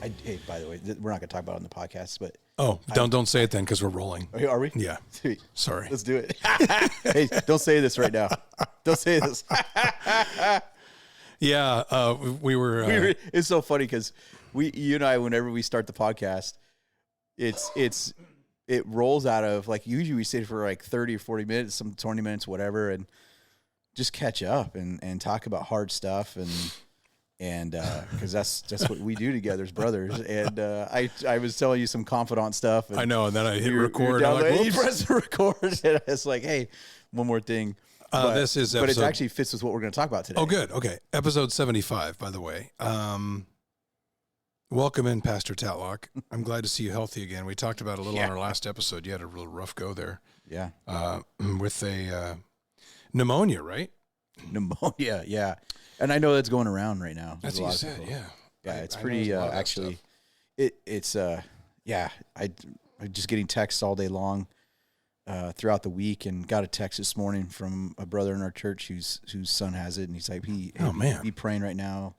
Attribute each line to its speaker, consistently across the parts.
Speaker 1: Hey, by the way, we're not going to talk about it on the podcast, but
Speaker 2: don't say it then because we're rolling.
Speaker 1: Are we?
Speaker 2: Yeah.
Speaker 1: Sweet.
Speaker 2: Sorry.
Speaker 1: Let's do it. Hey, don't say this right now. Don't say this.
Speaker 2: Yeah, we were.
Speaker 1: It's so funny because you and I, whenever we start the podcast, it rolls out of like usually we sit for like 30 or 40 minutes, some 20 minutes, whatever, and just catch up and talk about hard stuff and because that's what we do together as brothers. And I was telling you some confidant stuff. And
Speaker 2: I know, and then I hit record.
Speaker 1: You press record, and it's like, hey, one more thing.
Speaker 2: This is episode,
Speaker 1: but it actually fits with what we're going to talk about today.
Speaker 2: Oh, good. Okay, episode 75. By the way, welcome in, Pastor Tatlock. I'm glad to see you healthy again. We talked about it a little on our last episode. You had a real rough go there.
Speaker 1: Yeah.
Speaker 2: With a pneumonia, right?
Speaker 1: Pneumonia, yeah. And I know that's going around right now.
Speaker 2: That's what you said, yeah.
Speaker 1: Yeah, it's pretty, actually, it's I'm just getting texts all day long throughout the week, and got a text this morning from a brother in our church whose son has it, and he's like, be praying right now.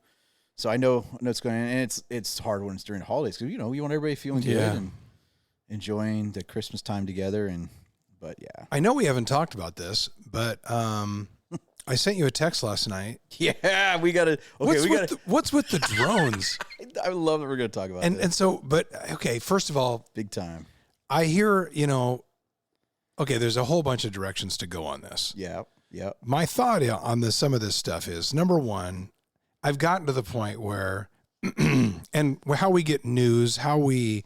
Speaker 1: So I know it's going on, and it's hard when it's during the holidays, because, we want everybody feeling good and enjoying the Christmas time together, but yeah.
Speaker 2: I know we haven't talked about this, but I sent you a text last night.
Speaker 1: Yeah, we got to. Okay,
Speaker 2: what's with the drones?
Speaker 1: I love that we're going to talk about
Speaker 2: this. And so, but okay, first of all,
Speaker 1: big time.
Speaker 2: I hear, okay, there's a whole bunch of directions to go on this.
Speaker 1: Yeah.
Speaker 2: My thought on some of this stuff is, number one, I've gotten to the point where, and how we get news, how we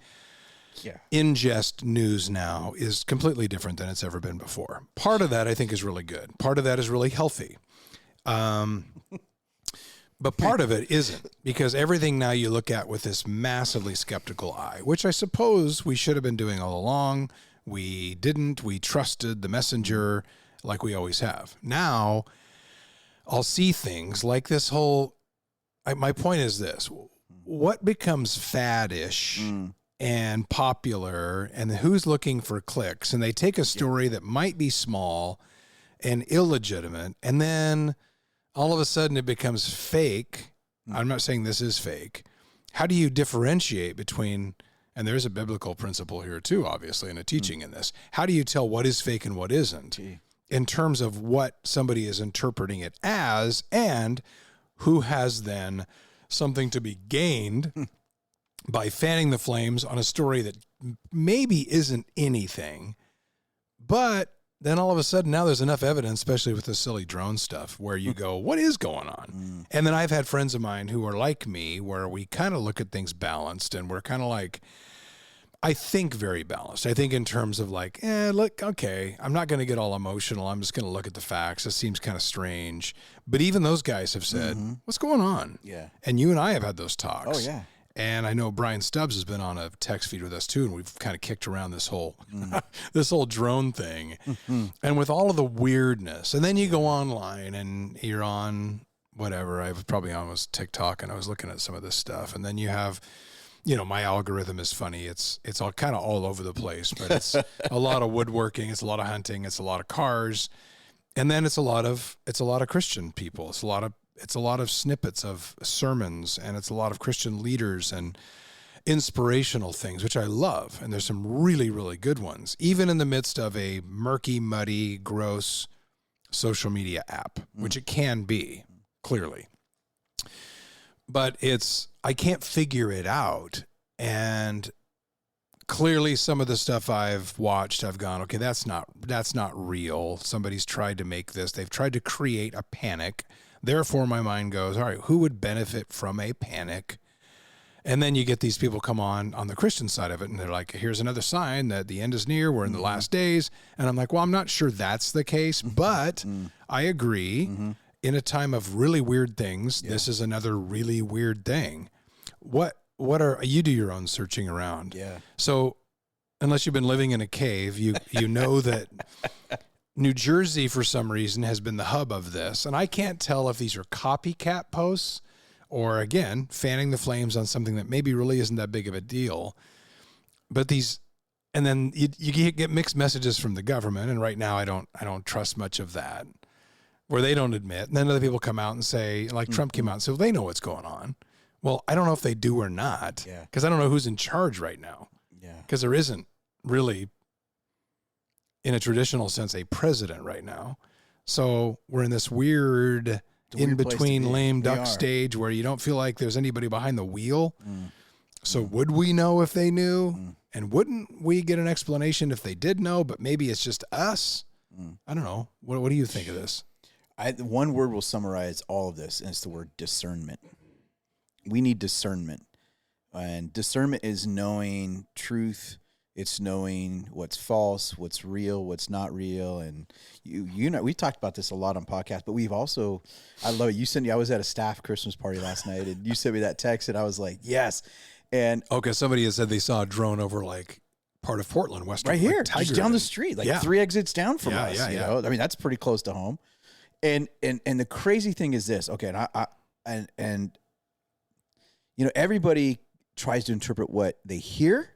Speaker 2: ingest news now is completely different than it's ever been before. Part of that I think is really good. Part of that is really healthy. But part of it isn't, because everything now you look at with this massively skeptical eye, which I suppose we should have been doing all along. We didn't. We trusted the messenger like we always have. Now I'll see things like this whole, my point is this, what becomes faddish and popular, and who's looking for clicks, and they take a story that might be small and illegitimate, and then all of a sudden it becomes fake. I'm not saying this is fake. How do you differentiate between, and there's a biblical principle here too, obviously, and a teaching in this. How do you tell what is fake and what isn't in terms of what somebody is interpreting it as, and who has then something to be gained by fanning the flames on a story that maybe isn't anything, but then all of a sudden now there's enough evidence, especially with the silly drone stuff, where you go, what is going on? And then I've had friends of mine who are like me, where we kind of look at things balanced, and we're kind of like, I think very balanced. I think in terms of like, look, okay, I'm not going to get all emotional. I'm just going to look at the facts. It seems kind of strange. But even those guys have said, what's going on?
Speaker 1: Yeah.
Speaker 2: And you and I have had those talks.
Speaker 1: Oh, yeah.
Speaker 2: And I know Brian Stubbs has been on a text feed with us too, and we've kind of kicked around this whole this whole drone thing, and with all of the weirdness. And then you go online and you're on whatever. I was probably on TikTok, and I was looking at some of this stuff. And then you have, my algorithm is funny. It's all kind of all over the place, but it's a lot of woodworking, it's a lot of hunting, it's a lot of cars, and then it's a lot of Christian people. It's a lot of snippets of sermons, and it's a lot of Christian leaders and inspirational things, which I love. And there's some really, really good ones, even in the midst of a murky, muddy, gross social media app, which it can be, clearly. But I can't figure it out. And clearly some of the stuff I've watched, I've gone, okay, that's not real. Somebody's tried to make this. They've tried to create a panic. Therefore, my mind goes, all right, who would benefit from a panic? And then you get these people come on the Christian side of it, and they're like, here's another sign that the end is near. We're in the last days. And I'm like, well, I'm not sure that's the case, but I agree. In a time of really weird things, this is another really weird thing. You do your own searching around.
Speaker 1: Yeah.
Speaker 2: So unless you've been living in a cave, you know that New Jersey, for some reason, has been the hub of this. And I can't tell if these are copycat posts or, again, fanning the flames on something that maybe really isn't that big of a deal. But and then you get mixed messages from the government. And right now I don't trust much of that, where they don't admit. And then other people come out and say, like Trump came out and said, well, they know what's going on. Well, I don't know if they do or not.
Speaker 1: Yeah.
Speaker 2: Because I don't know who's in charge right now.
Speaker 1: Yeah.
Speaker 2: Because there isn't really, in a traditional sense, a president right now. So we're in this weird in-between lame duck stage where you don't feel like there's anybody behind the wheel. So would we know if they knew? And wouldn't we get an explanation if they did know, but maybe it's just us? I don't know. What do you think of this?
Speaker 1: One word will summarize all of this, and it's the word discernment. We need discernment. And discernment is knowing truth. It's knowing what's false, what's real, what's not real. And you know, we talked about this a lot on podcasts, but we've also, I love it. I was at a staff Christmas party last night, and you sent me that text, and I was like, yes. And
Speaker 2: okay, somebody has said they saw a drone over like part of Portland, Western,
Speaker 1: right here,
Speaker 2: like
Speaker 1: just down the street, like 3 exits down from us. You know, I mean, that's pretty close to home. And the crazy thing is this. Okay, and you know, everybody tries to interpret what they hear,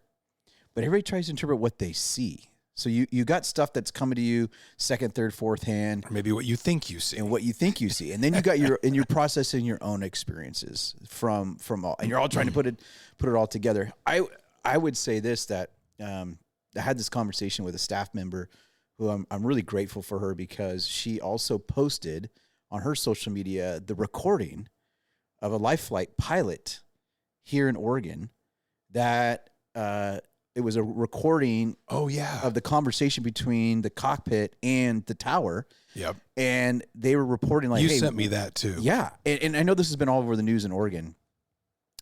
Speaker 1: but everybody tries to interpret what they see. So you got stuff that's coming to you second, third, fourth hand,
Speaker 2: or maybe what you think you see,
Speaker 1: and what you think you see, and then you got you're processing your own experiences from all, and you're all trying to put it all together. I would say this, that I had this conversation with a staff member who I'm really grateful for her, because she also posted on her social media the recording of a life flight pilot here in Oregon that it was a recording of the conversation between the cockpit and the tower.
Speaker 2: Yep.
Speaker 1: And they were reporting like,
Speaker 2: you
Speaker 1: hey,
Speaker 2: sent me that too.
Speaker 1: Yeah. And I know this has been all over the news in Oregon.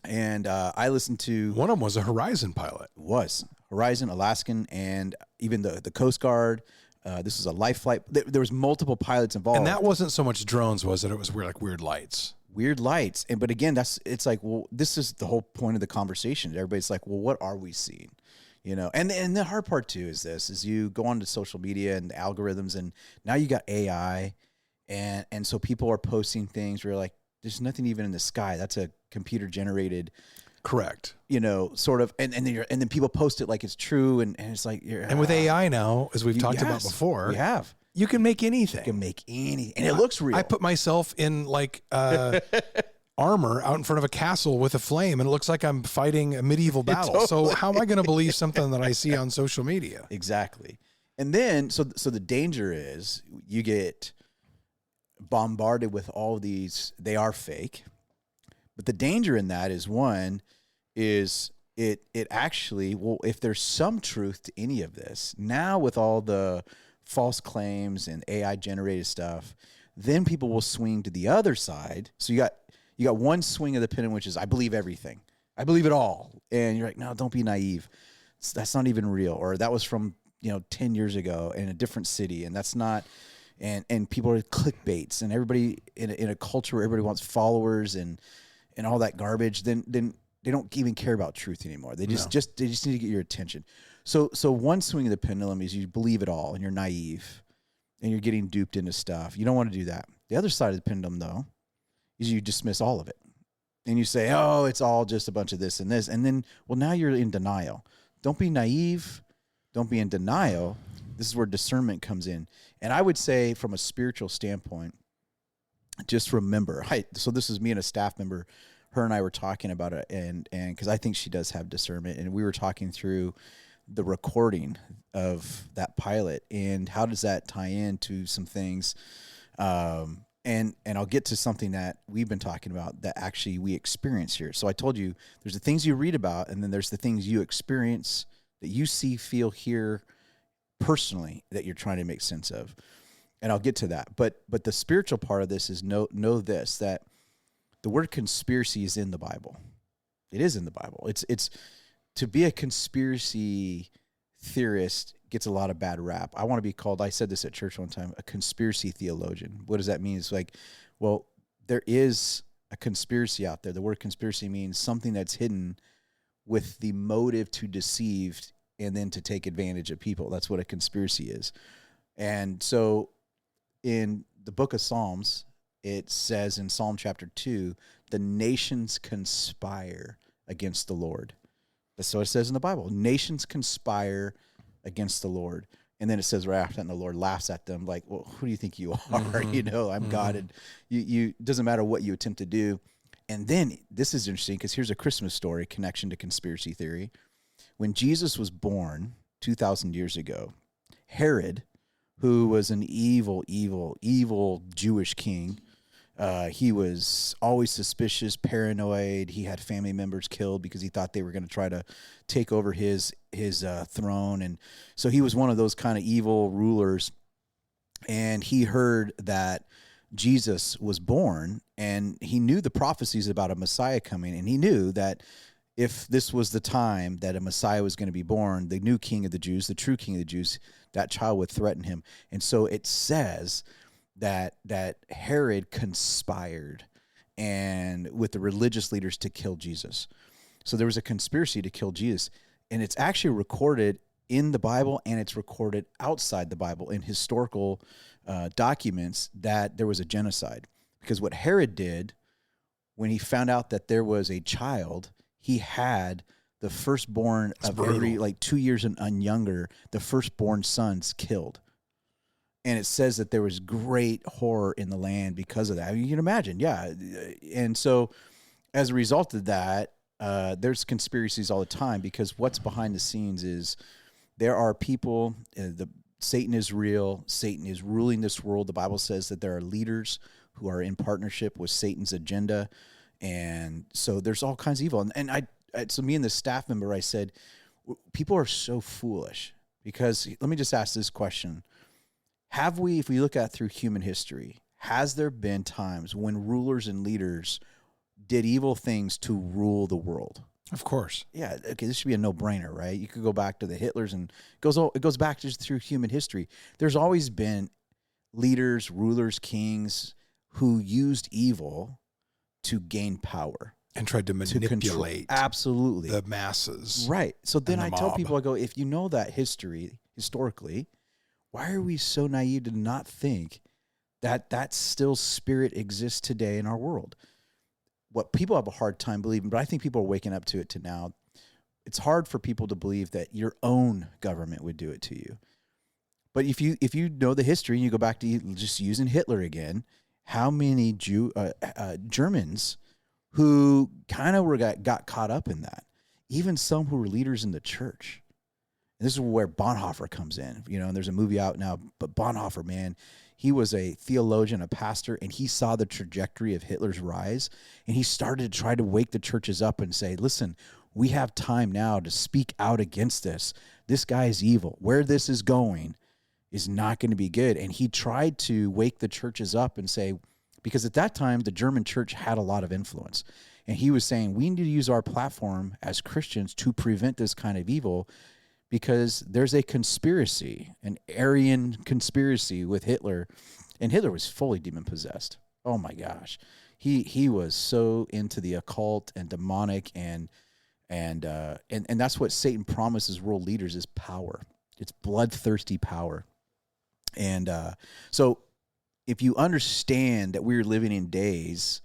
Speaker 1: And I listened to...
Speaker 2: One of them was a Horizon pilot.
Speaker 1: Was. Horizon, Alaskan, and even the Coast Guard. This was a life flight. There was multiple pilots involved.
Speaker 2: And that wasn't so much drones, was it? It was weird lights.
Speaker 1: Weird lights. But again, it's like, well, this is the whole point of the conversation. Everybody's like, well, what are we seeing? You know, and the hard part too is you go onto social media and the algorithms, and now you got AI, and so people are posting things where you're like, there's nothing even in the sky. That's a computer generated.
Speaker 2: Correct.
Speaker 1: You know, sort of, and then people post it like it's true, and it's like,
Speaker 2: and with AI now, as we've talked about before, you can make anything.
Speaker 1: You can make anything, and it looks real.
Speaker 2: I put myself in like armor out in front of a castle with a flame, and it looks like I'm fighting a medieval battle. Totally. So how am I going to believe something that I see on social media?
Speaker 1: Exactly. And then, so the danger is you get bombarded with all these, they are fake. But the danger in that is, one, is it actually, well, if there's some truth to any of this, now with all the false claims and AI generated stuff, then people will swing to the other side. So you got one swing of the pendulum, which is, I believe everything. I believe it all. And you're like, no, don't be naive. That's not even real. Or that was from, 10 years ago in a different city. And that's not, and people are clickbaits, and everybody in a culture where everybody wants followers and all that garbage, then they don't even care about truth anymore. They just need to get your attention. So one swing of the pendulum is you believe it all and you're naive and you're getting duped into stuff. You don't want to do that. The other side of the pendulum, though, is you dismiss all of it. And you say, oh, it's all just a bunch of this and this. And then, well, now you're in denial. Don't be naive. Don't be in denial. This is where discernment comes in. And I would say, from a spiritual standpoint, just remember, so this is me and a staff member. Her and I were talking about it, and because I think she does have discernment, and we were talking through the recording of that pilot and how does that tie into some things. And I'll get to something that we've been talking about that actually we experience here. So I told you there's the things you read about, and then there's the things you experience that you see, feel, hear personally that you're trying to make sense of. And I'll get to that. But the spiritual part of this is know this, that the word conspiracy is in the Bible. It is in the Bible. It's to be a conspiracy theorist gets a lot of bad rap. I want to be called, I said this at church one time, a conspiracy theologian. What does that mean? It's like, well, there is a conspiracy out there. The word conspiracy means something that's hidden with the motive to deceive and then to take advantage of people. That's what a conspiracy is. And so in the book of Psalms, it says in Psalm chapter 2, the nations conspire against the Lord. That's what it says in the Bible. Nations conspire against the Lord. And then it says right after that, and the Lord laughs at them like, well, who do you think you are? I'm God. And you doesn't matter what you attempt to do. And then this is interesting because here's a Christmas story connection to conspiracy theory. When Jesus was born 2,000 years ago, Herod, who was an evil Jewish king, he was always suspicious, paranoid. He had family members killed because he thought they were going to try to take over his throne. And so he was one of those kind of evil rulers. And he heard that Jesus was born, and he knew the prophecies about a Messiah coming, and he knew that if this was the time that a Messiah was going to be born, the new king of the Jews, the true king of the Jews, that child would threaten him. And so it says that Herod conspired and with the religious leaders to kill Jesus. So there was a conspiracy to kill Jesus, and it's actually recorded in the Bible, and it's recorded outside the Bible in historical documents that there was a genocide. Because what Herod did when he found out that there was a child, he had the firstborn of every 2 years and younger, the firstborn sons killed. And it says that there was great horror in the land because of that. I mean, you can imagine, yeah. And so as a result of that, there's conspiracies all the time, because what's behind the scenes is there are people, Satan is real. Satan is ruling this world. The Bible says that there are leaders who are in partnership with Satan's agenda. And so there's all kinds of evil. And so me and the staff member, I said, people are so foolish, because let me just ask this question. Have we, if we look at through human history, has there been times when rulers and leaders did evil things to rule the world?
Speaker 2: Of course.
Speaker 1: Yeah, okay, this should be a no-brainer, right? You could go back to the Hitlers, and it goes back just through human history. There's always been leaders, rulers, kings who used evil to gain power.
Speaker 2: And tried to manipulate
Speaker 1: absolutely
Speaker 2: the masses.
Speaker 1: Right. So then I tell
Speaker 2: mob.
Speaker 1: people, I go, if you know that historically, why are we so naive to not think that still spirit exists today in our world? What people have a hard time believing, but I think people are waking up to it now. It's hard for people to believe that your own government would do it to you. But if you know the history and you go back to just using Hitler again, how many Germans who kind of got caught up in that, even some who were leaders in the church. And this is where Bonhoeffer comes in, and there's a movie out now, but Bonhoeffer, man, he was a theologian, a pastor, and he saw the trajectory of Hitler's rise, and he started to try to wake the churches up and say, listen, we have time now to speak out against this. This guy is evil. Where this is going is not going to be good. And he tried to wake the churches up and say, because at that time, the German church had a lot of influence. And he was saying, we need to use our platform as Christians to prevent this kind of evil, because there's a conspiracy, an Aryan conspiracy with Hitler. And Hitler was fully demon-possessed. Oh, my gosh. He was so into the occult and demonic, and that's what Satan promises world leaders is power. It's bloodthirsty power. And so if you understand that we're living in days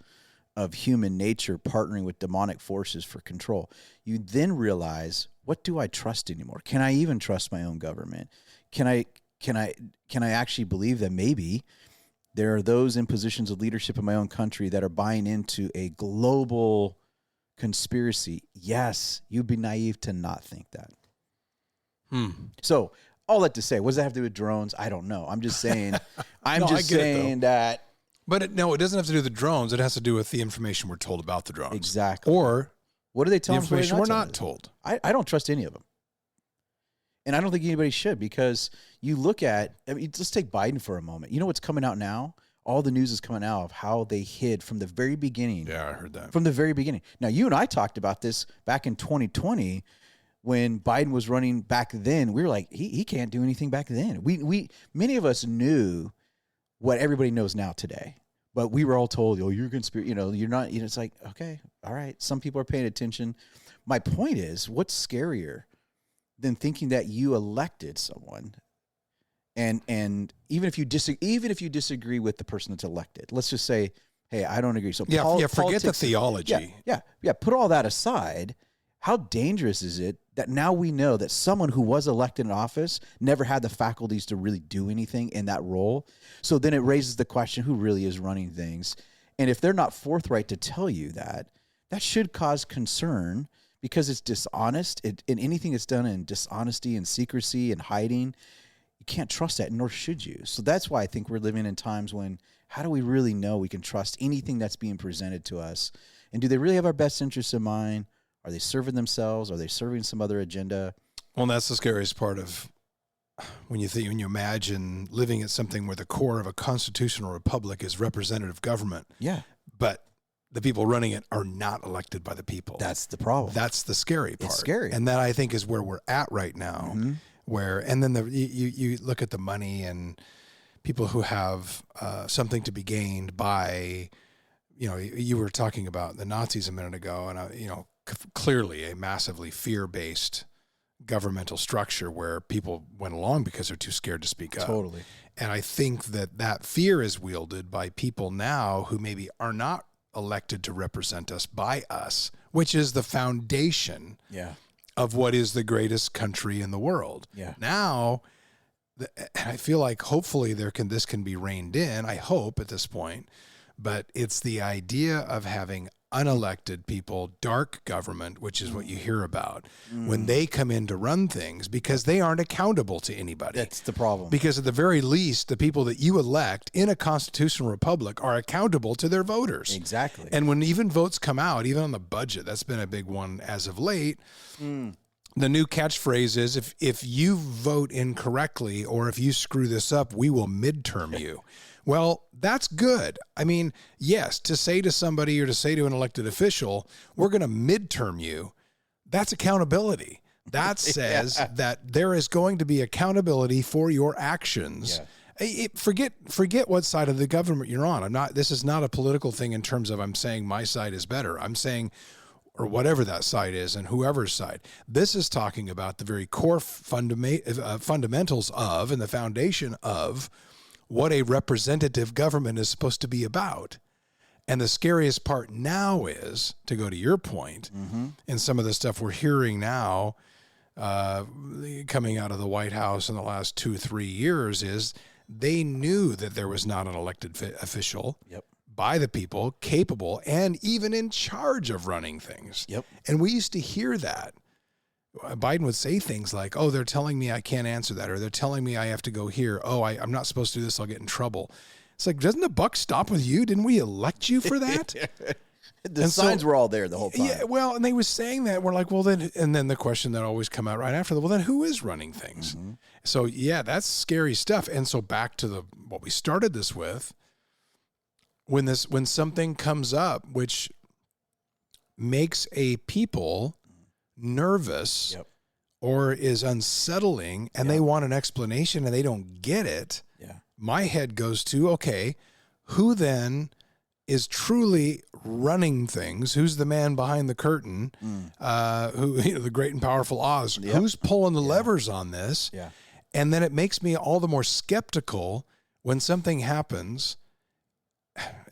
Speaker 1: of human nature partnering with demonic forces for control, you then realize, what do I trust anymore? Can I even trust my own government? Can I actually believe that maybe there are those in positions of leadership in my own country that are buying into a global conspiracy? Yes, you'd be naive to not think that. So all that to say, what does that have to do with drones? I don't know. I'm just saying, that.
Speaker 2: But it doesn't have to do with the drones. It has to do with the information we're told about the drones.
Speaker 1: Exactly.
Speaker 2: Or
Speaker 1: what are they telling us?
Speaker 2: The information we're not told.
Speaker 1: I don't trust any of them. And I don't think anybody should, because you look at, let's take Biden for a moment. You know what's coming out now? All the news is coming out of how they hid from the very beginning.
Speaker 2: Yeah, I heard that.
Speaker 1: From the very beginning. Now, you and I talked about this back in 2020 when Biden was running back then. We were like, he can't do anything back then. Many of us knew what everybody knows now today. But we were all told, you're conspiracy, you're not, it's like, okay, all right. Some people are paying attention. My point is, what's scarier than thinking that you elected someone, and even if you disagree with the person that's elected, let's just say, hey, I don't agree. So
Speaker 2: forget the theology.
Speaker 1: Yeah. Put all that aside. How dangerous is it that now we know that someone who was elected in office never had the faculties to really do anything in that role? So then it raises the question, who really is running things? And if they're not forthright to tell you that, that should cause concern because it's dishonest. And anything that's done in dishonesty and secrecy and hiding, you can't trust that, nor should you. So that's why I think we're living in times when, how do we really know we can trust anything that's being presented to us? And do they really have our best interests in mind? Are they serving themselves? Are they serving some other agenda?
Speaker 2: Well, that's the scariest part of when you imagine living at something where the core of a constitutional republic is representative government.
Speaker 1: Yeah.
Speaker 2: But the people running it are not elected by the people.
Speaker 1: That's the problem.
Speaker 2: That's the scary part.
Speaker 1: It's scary.
Speaker 2: And that, I think, is where we're at right now.
Speaker 1: Mm-hmm.
Speaker 2: And then you look at the money and people who have something to be gained by, you were talking about the Nazis a minute ago, and clearly a massively fear-based governmental structure where people went along because they're too scared to speak up.
Speaker 1: Totally.
Speaker 2: And I think that fear is wielded by people now who maybe are not elected to represent us by us, which is the foundation of what is the greatest country in the world.
Speaker 1: Yeah.
Speaker 2: Now, I feel like hopefully this can be reined in, I hope at this point, but it's the idea of having unelected people, dark government, which is what you hear about, when they come in to run things, because they aren't accountable to anybody.
Speaker 1: That's the problem.
Speaker 2: Because at the very least, the people that you elect in a constitutional republic are accountable to their voters.
Speaker 1: Exactly.
Speaker 2: And when even votes come out, even on the budget, that's been a big one as of late. The new catchphrase is, if you vote incorrectly or if you screw this up, we will midterm you. Well, that's good. I mean, yes, to say to somebody or to say to an elected official, we're going to midterm you, that's accountability. That says that there is going to be accountability for your actions. Yeah. Forget what side of the government you're on. This is not a political thing in terms of I'm saying my side is better. I'm saying, or whatever that side is and whoever's side. This is talking about the very core fundamentals of and the foundation of what a representative government is supposed to be about. And the scariest part now is, to go to your point, in some of the stuff we're hearing now coming out of the White House in the last 2-3 years, is they knew that there was not an elected official by the people capable and even in charge of running things. And we used to hear that. Biden would say things like, oh, they're telling me I can't answer that, or they're telling me I have to go here. Oh, I'm not supposed to do this. I'll get in trouble. It's like, doesn't the buck stop with you? Didn't we elect you for that?
Speaker 1: The signs were all there the whole time.
Speaker 2: Yeah, well, and they were saying that. We're like, well, then, and then the question that always come out right after, well, then who is running things? So, yeah, that's scary stuff. And so back to what we started this with, when something comes up which makes a people nervous or is unsettling and they want an explanation and they don't get it, my head goes to, okay, who then is truly running things? Who's the man behind the curtain? Who, the great and powerful Oz? Who's pulling the levers on this? And then it makes me all the more skeptical when something happens.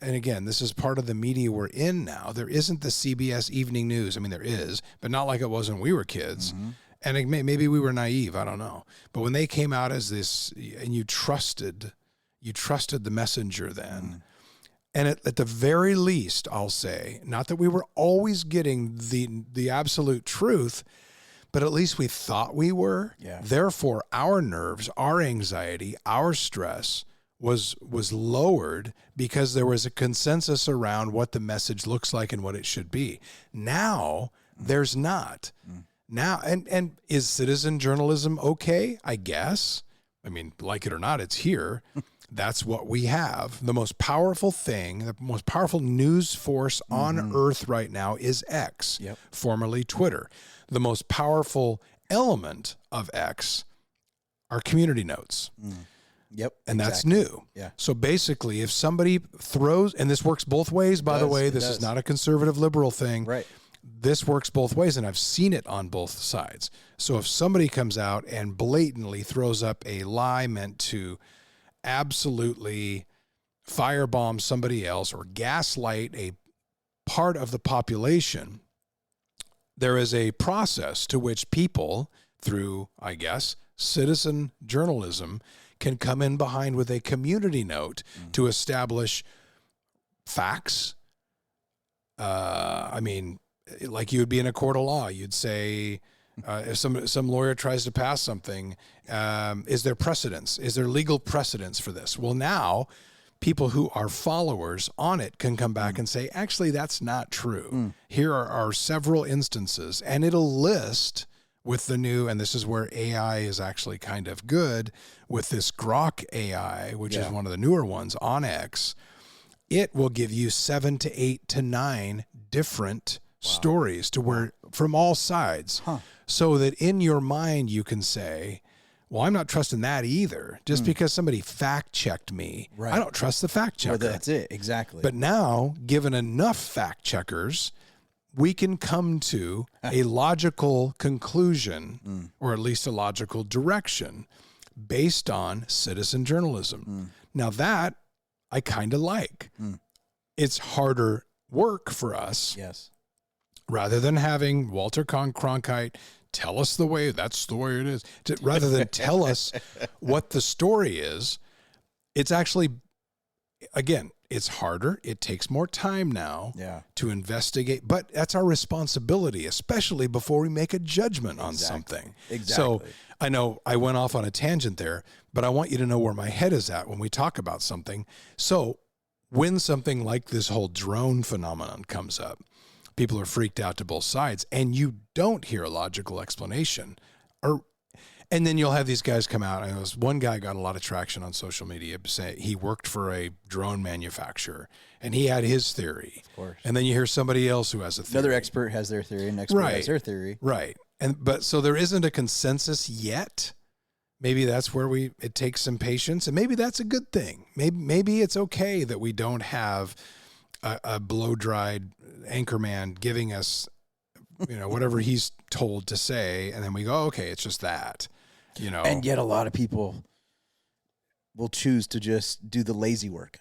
Speaker 2: And again, this is part of the media we're in now. There isn't the CBS Evening News. I mean, there is, but not like it was when we were kids. And maybe we were naive. I don't know. But when they came out as this, and you trusted the messenger then. And at the very least, I'll say, not that we were always getting the absolute truth, but at least we thought we were. Therefore, our nerves, our anxiety, our stress was lowered because there was a consensus around what the message looks like and what it should be. Now, there's not. Now, and is citizen journalism okay? I guess. I mean, like it or not, it's here. That's what we have. The most powerful thing, the most powerful news force on earth right now is X, formerly Twitter. The most powerful element of X are community notes. And that's new. So basically, if somebody throws, and this works both ways, by the way, this is not a conservative liberal thing. This works both ways, and I've seen it on both sides. So if somebody comes out and blatantly throws up a lie meant to absolutely firebomb somebody else or gaslight a part of the population, there is a process to which people, through, I guess, citizen journalism, can come in behind with a community note to establish facts. I mean, like you would be in a court of law. You'd say, if some lawyer tries to pass something, is there precedence? Is there legal precedence for this? Well, now people who are followers on it can come back and say, actually, that's not true. Here are several instances, and it'll list with the new, and this is where AI is actually kind of good, with this Grok AI, which is one of the newer ones on X. It will give you 7 to 8 to 9 different stories to where from all sides, so that in your mind you can say, well, I'm not trusting that either. Just because somebody fact checked me, I don't trust the fact checker.
Speaker 1: Well, that's it, exactly.
Speaker 2: But now, given enough fact checkers, we can come to a logical conclusion, or at least a logical direction, based on citizen journalism. Now that I kind of like. It's harder work for us.
Speaker 1: Yes.
Speaker 2: Rather than having Walter Cronkite tell us the way, that's the way it is, rather than tell us what the story is, it's actually, again, it's harder. It takes more time now to investigate, but that's our responsibility, especially before we make a judgment on something. So I know I went off on a tangent there, but I want you to know where my head is at when we talk about something. So when something like this whole drone phenomenon comes up, people are freaked out to both sides, and you don't hear a logical explanation. And then you'll have these guys come out. And one guy got a lot of traction on social media, saying he worked for a drone manufacturer, and he had his theory.
Speaker 1: Of course.
Speaker 2: And then you hear somebody else who has a theory.
Speaker 1: Another expert has their theory, and expert has their theory.
Speaker 2: Right. But so there isn't a consensus yet. Maybe that's where it takes some patience, and maybe that's a good thing. Maybe it's okay that we don't have a blow-dried anchorman giving us, whatever he's told to say, and then we go, okay, it's just that,
Speaker 1: And yet a lot of people will choose to just do the lazy work.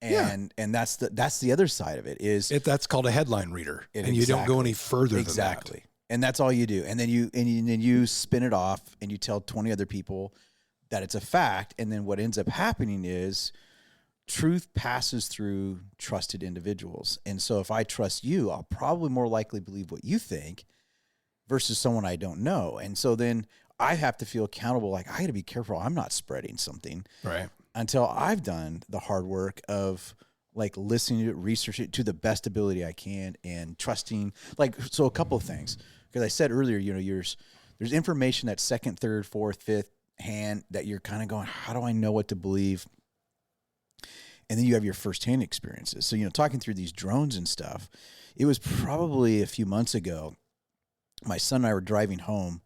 Speaker 1: And that's the other side of it is
Speaker 2: that's called a headline reader, and you don't go any further than that.
Speaker 1: And that's all you do. And then you spin it off and you tell 20 other people that it's a fact. And then what ends up happening is truth passes through trusted individuals. And so if I trust you, I'll probably more likely believe what you think versus someone I don't know. And so then I have to feel accountable. Like, I got to be careful. I'm not spreading something until I've done the hard work of like listening to it, research it to the best ability I can, and trusting. So a couple of things, because I said earlier, there's information that's second, third, fourth, fifth hand that you're kind of going, how do I know what to believe? And then you have your firsthand experiences. So, talking through these drones and stuff, it was probably a few months ago. My son and I were driving home,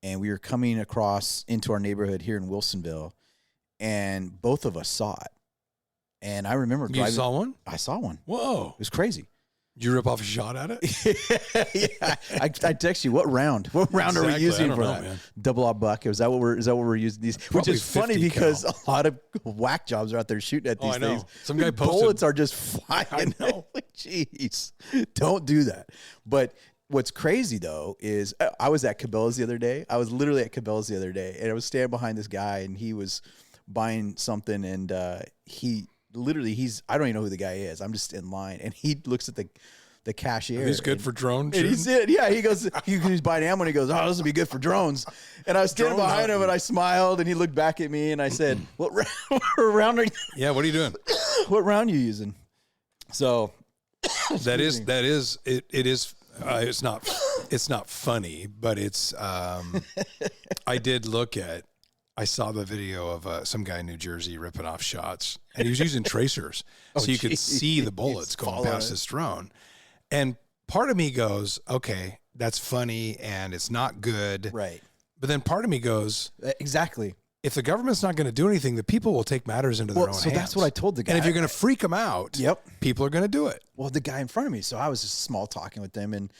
Speaker 1: and we were coming across into our neighborhood here in Wilsonville, and both of us saw it. And I remember driving.
Speaker 2: You saw one?
Speaker 1: I saw one.
Speaker 2: Whoa.
Speaker 1: It was crazy.
Speaker 2: Did you rip off a shot at it?
Speaker 1: Yeah. I text you, what round? What round are we using for that? Man. Double aught buck. Is that what we're using these?
Speaker 2: Probably
Speaker 1: which is funny because a lot of whack jobs are out there shooting at these things.
Speaker 2: Some guy posted.
Speaker 1: Bullets are just flying. I know. Jeez. Don't do that. But what's crazy though is I was at Cabela's the other day. I was literally at Cabela's the other day, and I was standing behind this guy, and he was buying something, and I don't even know who the guy is. I'm just in line, and he looks at the cashier.
Speaker 2: He's good for drones.
Speaker 1: And he said, he goes, he's buying ammo, and he goes, oh, this will be good for drones. And I was standing behind him, and I smiled, and he looked back at me, and I said, what round are you?
Speaker 2: Yeah, what are you doing?
Speaker 1: What round are you using? So
Speaker 2: it is. It's not funny, but it's. I saw the video of some guy in New Jersey ripping off shots, and he was using tracers, so you could see the bullets going past this drone. And part of me goes, okay, that's funny, and it's not good.
Speaker 1: Right.
Speaker 2: But then part of me goes,
Speaker 1: exactly.
Speaker 2: If the government's not going to do anything, the people will take matters into their own hands. So
Speaker 1: that's what I told the guy.
Speaker 2: And if you're going to freak them out, people are going to do it.
Speaker 1: Well, the guy in front of me, so I was just small talking with them, and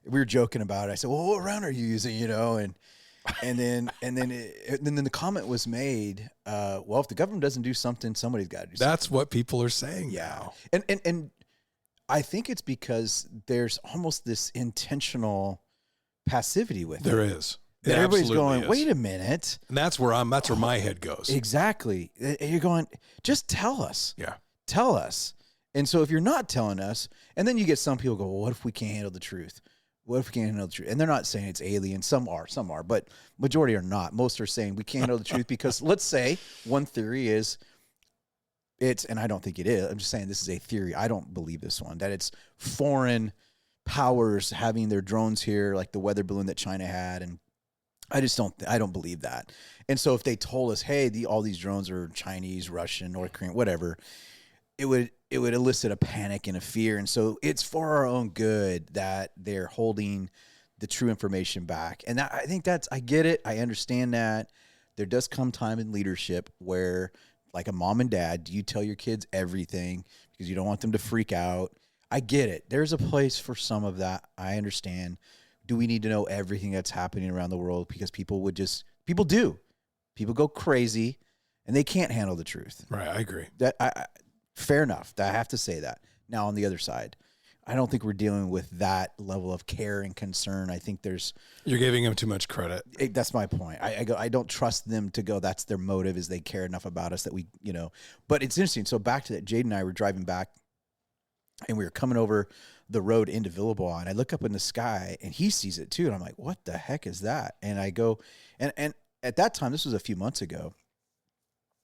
Speaker 1: we were joking about it. I said, well, what round are you using, And then the comment was made, well, if the government doesn't do something, somebody's got to do something.
Speaker 2: That's what people are saying now.
Speaker 1: And I think it's because there's almost this intentional passivity with it.
Speaker 2: There is.
Speaker 1: That everybody's going, wait a minute.
Speaker 2: And that's where my head goes.
Speaker 1: Exactly. You're going, just tell us.
Speaker 2: Yeah.
Speaker 1: Tell us. And so if you're not telling us, and then you get some people go, well, what if we can't handle the truth? What if we can't handle the truth? And they're not saying it's alien. Some are, but majority are not. Most are saying we can't handle the truth because let's say one theory is and I don't think it is. I'm just saying this is a theory. I don't believe this one, that it's foreign powers having their drones here, like the weather balloon that China had. And I don't believe that. And so if they told us, hey, all these drones are Chinese, Russian, North Korean, whatever, it would elicit a panic and a fear. And so it's for our own good that they're holding the true information back. And I think I get it. I understand that. There does come time in leadership where, like a mom and dad, do you tell your kids everything because you don't want them to freak out? I get it. There's a place for some of that. I understand. Do we need to know everything that's happening around the world? Because people do. People go crazy and they can't handle the truth.
Speaker 2: Right. I agree.
Speaker 1: Fair enough. I have to say that. Now, on the other side, I don't think we're dealing with that level of care and concern. I think
Speaker 2: you're giving them too much credit.
Speaker 1: That's my point. I don't trust them to go, that's their motive, is they care enough about us that we, but it's interesting. So back to that, Jade and I were driving back and we were coming over the road into Villebois, and I look up in the sky and he sees it too. And I'm like, what the heck is that? And I go, and at that time, this was a few months ago,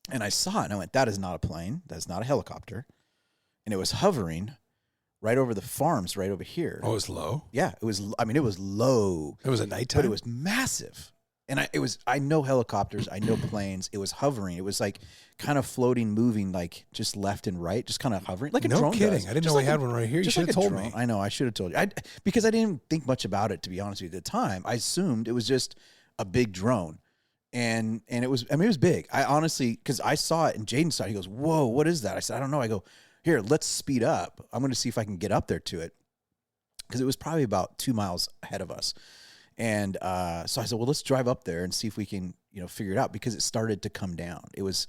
Speaker 1: and I saw it and I went, that is not a plane. That's not a helicopter. And it was hovering right over the farms right over here.
Speaker 2: Oh, it was low?
Speaker 1: Yeah, it was. I mean, it was low.
Speaker 2: It was at nighttime?
Speaker 1: But it was massive. And I know helicopters, I know planes. It was hovering. It was like kind of floating, moving, like just left and right, just kind of hovering. Like a drone.
Speaker 2: No kidding.
Speaker 1: Does.
Speaker 2: I didn't
Speaker 1: just
Speaker 2: know
Speaker 1: like
Speaker 2: we had one right here. You should have told me.
Speaker 1: I know, I should have told you. Because I didn't think much about it, to be honest with you, at the time. I assumed it was just a big drone. And it was, it was big. I honestly, because I saw it and Jaden saw it. He goes, whoa, what is that? I said, I don't know. I go, here, let's speed up. I'm going to see if I can get up there to it. Because it was probably about 2 miles ahead of us. And so I said, well, let's drive up there and see if we can, figure it out. Because it started to come down. It was,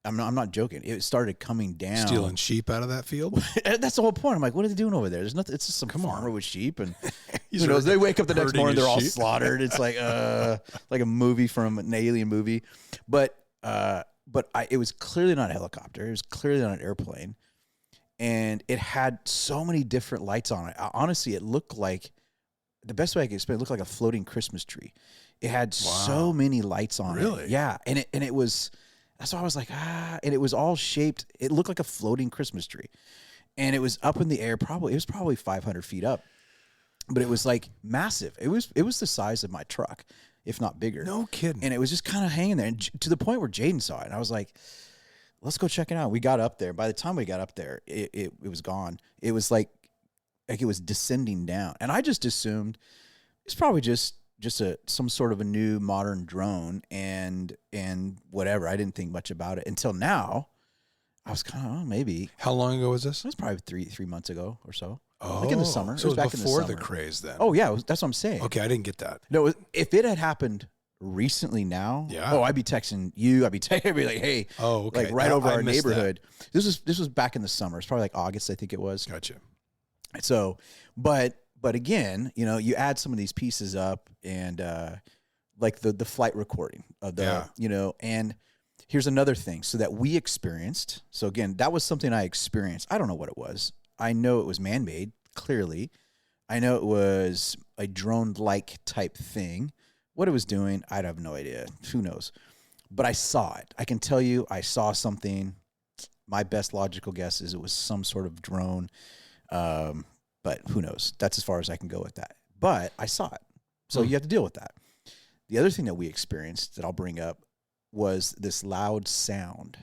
Speaker 1: I'm not joking. It started coming down.
Speaker 2: Stealing sheep out of that field?
Speaker 1: That's the whole point. I'm like, what are they doing over there? There's nothing. It's just some farmer with sheep. And
Speaker 2: who knows?
Speaker 1: They wake up the next morning, they're all
Speaker 2: sheep.
Speaker 1: slaughtered. It's like a movie from an alien movie. But it was clearly not a helicopter. It was clearly not an airplane. And it had so many different lights on it. Honestly, it looked like, the best way I can explain it, looked like a floating Christmas tree. It had so many lights on it.
Speaker 2: Really?
Speaker 1: Yeah. And it was, that's why I was like, and it was all shaped. It looked like a floating Christmas tree. And it was up in the air. It was probably 500 feet up, but it was like massive. It was the size of my truck, if not bigger.
Speaker 2: No kidding.
Speaker 1: And it was just kind of hanging there, and to the point where Jaden saw it. And I was like, let's go check it out. We got up there. By the time we got up there, it was gone. It was like it was descending down. And I just assumed it's probably just some sort of a new modern drone and whatever. I didn't think much about it until now. I was kind of, maybe.
Speaker 2: How long ago was this?
Speaker 1: It was probably three months ago or so.
Speaker 2: Oh,
Speaker 1: like in the summer.
Speaker 2: So it was
Speaker 1: back
Speaker 2: before
Speaker 1: in the
Speaker 2: the craze then.
Speaker 1: Oh yeah, that's what I'm saying.
Speaker 2: Okay, I didn't get that.
Speaker 1: No, if it had happened recently now, I'd be texting you. I'd be like, hey,
Speaker 2: okay,
Speaker 1: like right over our neighborhood. That. This was back in the summer. It's probably like August, I think it was.
Speaker 2: Gotcha.
Speaker 1: So, but again, you add some of these pieces up and like the flight recording of the, and here's another thing. So that we experienced. So again, that was something I experienced. I don't know what it was. I know it was man-made, clearly. I know it was a drone-like type thing. What it was doing, I'd have no idea. Who knows? But I saw it. I can tell you I saw something. My best logical guess is it was some sort of drone. But who knows? That's as far as I can go with that. But I saw it. So you have to deal with that. The other thing that we experienced that I'll bring up was this loud sound,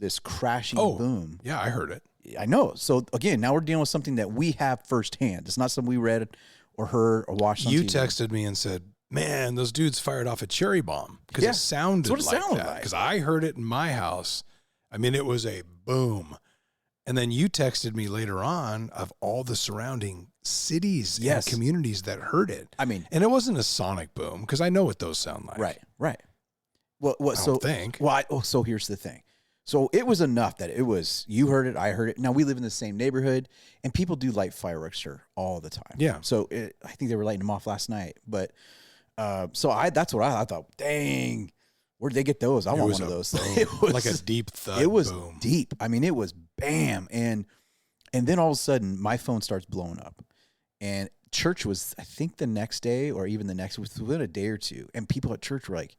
Speaker 1: this crashing boom.
Speaker 2: Yeah, I heard it.
Speaker 1: I know. So again, now we're dealing with something that we have firsthand. It's not something we read or heard or watched on
Speaker 2: You
Speaker 1: TV.
Speaker 2: texted me and said, man, those dudes fired off a cherry bomb because it sounded like that. Because I heard it in my house. I mean, it was a boom. And then you texted me later on of all the surrounding cities and communities that heard it. I mean, and it wasn't a sonic boom because I know what those sound like.
Speaker 1: Right. Well,
Speaker 2: I don't think.
Speaker 1: Well, so here's the thing. So it was enough that it was, you heard it, I heard it. Now we live in the same neighborhood and people do light fireworks here all the time.
Speaker 2: Yeah.
Speaker 1: So I think they were lighting them off last night. But so that's what I thought, dang, where'd they get those? I want one of those.
Speaker 2: It was like a deep thud.
Speaker 1: It was
Speaker 2: boom.
Speaker 1: deep. I mean, it was bam. And then all of a sudden my phone starts blowing up, and church was, I think the next day or even the next, within a day or two. And people at church were like,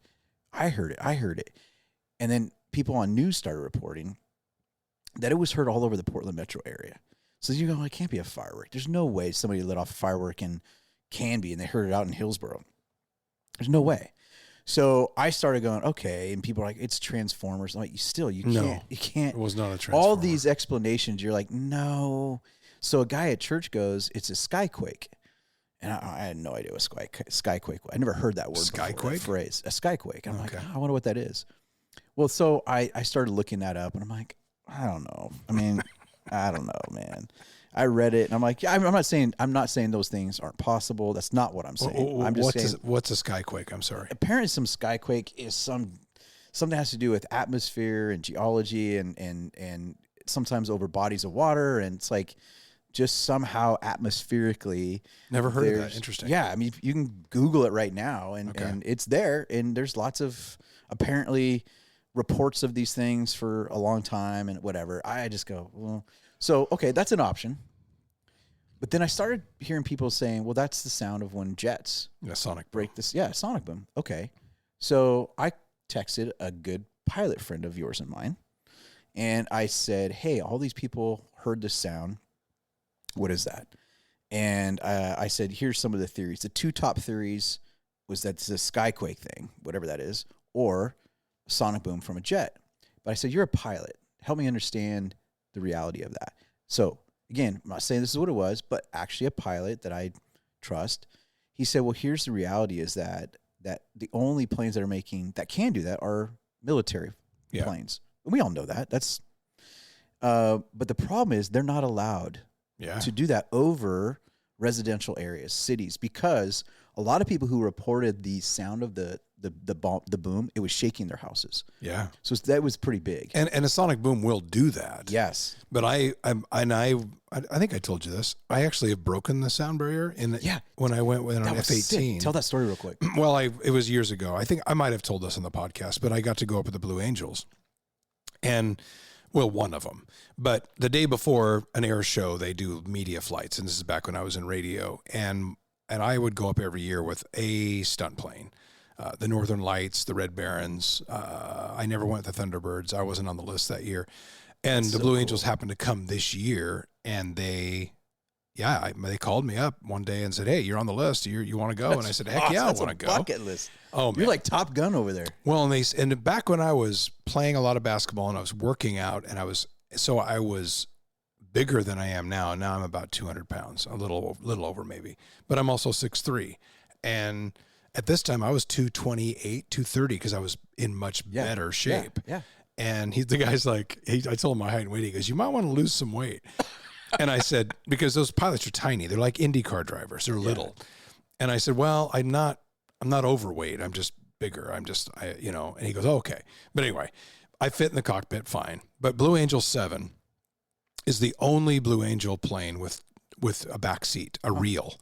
Speaker 1: I heard it. And then people on news started reporting that it was heard all over the Portland metro area. So you go, it can't be a firework. There's no way somebody lit off a firework in Canby and they heard it out in Hillsboro. There's no way. So I started going, okay, and people are like, it's Transformers. I'm like, you can't.
Speaker 2: It was not a Transformer.
Speaker 1: All these explanations, you're like, no. So a guy at church goes, it's a skyquake. And I had no idea what skyquake was. I never heard that word before, that phrase. A skyquake. And I'm like, I wonder what that is. Well, so I started looking that up, and I'm like, I don't know. I mean, I don't know, man. I read it, and I'm like, yeah, I'm not saying those things aren't possible. That's not what I'm saying. I'm just saying,
Speaker 2: what's a skyquake? I'm sorry.
Speaker 1: Apparently, some skyquake is something that has to do with atmosphere and geology, and sometimes over bodies of water, and it's like just somehow atmospherically.
Speaker 2: Never heard of that. Interesting.
Speaker 1: Yeah, I mean, you can Google it right now, and it's there, and there's lots of apparently reports of these things for a long time and whatever. I just go, well, so, okay, that's an option. But then I started hearing people saying, well, that's the sound of when jets
Speaker 2: sonic
Speaker 1: break this. Yeah, sonic boom. Okay. So I texted a good pilot friend of yours and mine, and I said, hey, all these people heard this sound. What is that? And I said, here's some of the theories. The two top theories was that it's a skyquake thing, whatever that is, or sonic boom from a jet. But I said, you're a pilot. Help me understand the reality of that. So again, I'm not saying this is what it was, but actually a pilot that I trust, he said, well, here's the reality is that the only planes that can do that are military planes. And we all know that. That's but the problem is they're not allowed to do that over residential areas, cities, because a lot of people who reported the sound of the boom, it was shaking their houses. Yeah. So that was pretty big.
Speaker 2: And a sonic boom will do that.
Speaker 1: Yes.
Speaker 2: But I think I told you this. I actually have broken the sound barrier when I went with an F-18.
Speaker 1: Sick. Tell that story real quick.
Speaker 2: Well, it was years ago. I think I might have told this on the podcast, but I got to go up with the Blue Angels. And one of them. But the day before an air show, they do media flights, and this is back when I was in radio, and I would go up every year with a stunt plane. The Northern Lights, the Red Barons. I never went with the Thunderbirds. I wasn't on the list that year. And the Blue Angels happened to come this year, and they called me up one day and said, hey, you're on the list. You want to go? And I said, heck yeah, I want to go.
Speaker 1: Bucket list.
Speaker 2: Oh, man.
Speaker 1: You're like Top Gun over there.
Speaker 2: Well, and back when I was playing a lot of basketball and I was working out, and I was bigger than I am now. Now I'm about 200 pounds, a little over maybe, but I'm also 6'3". And at this time I was 228, 230 because I was in much better shape. Yeah. And the guy's like, I told him my height and weight. He goes, you might want to lose some weight. And I said, because those pilots are tiny. They're like IndyCar drivers. They're little. And I said, well, I'm not overweight. I'm just bigger. And he goes, oh, okay. But anyway, I fit in the cockpit fine. But Blue Angel 7 is the only Blue Angel plane with a back seat, a reel.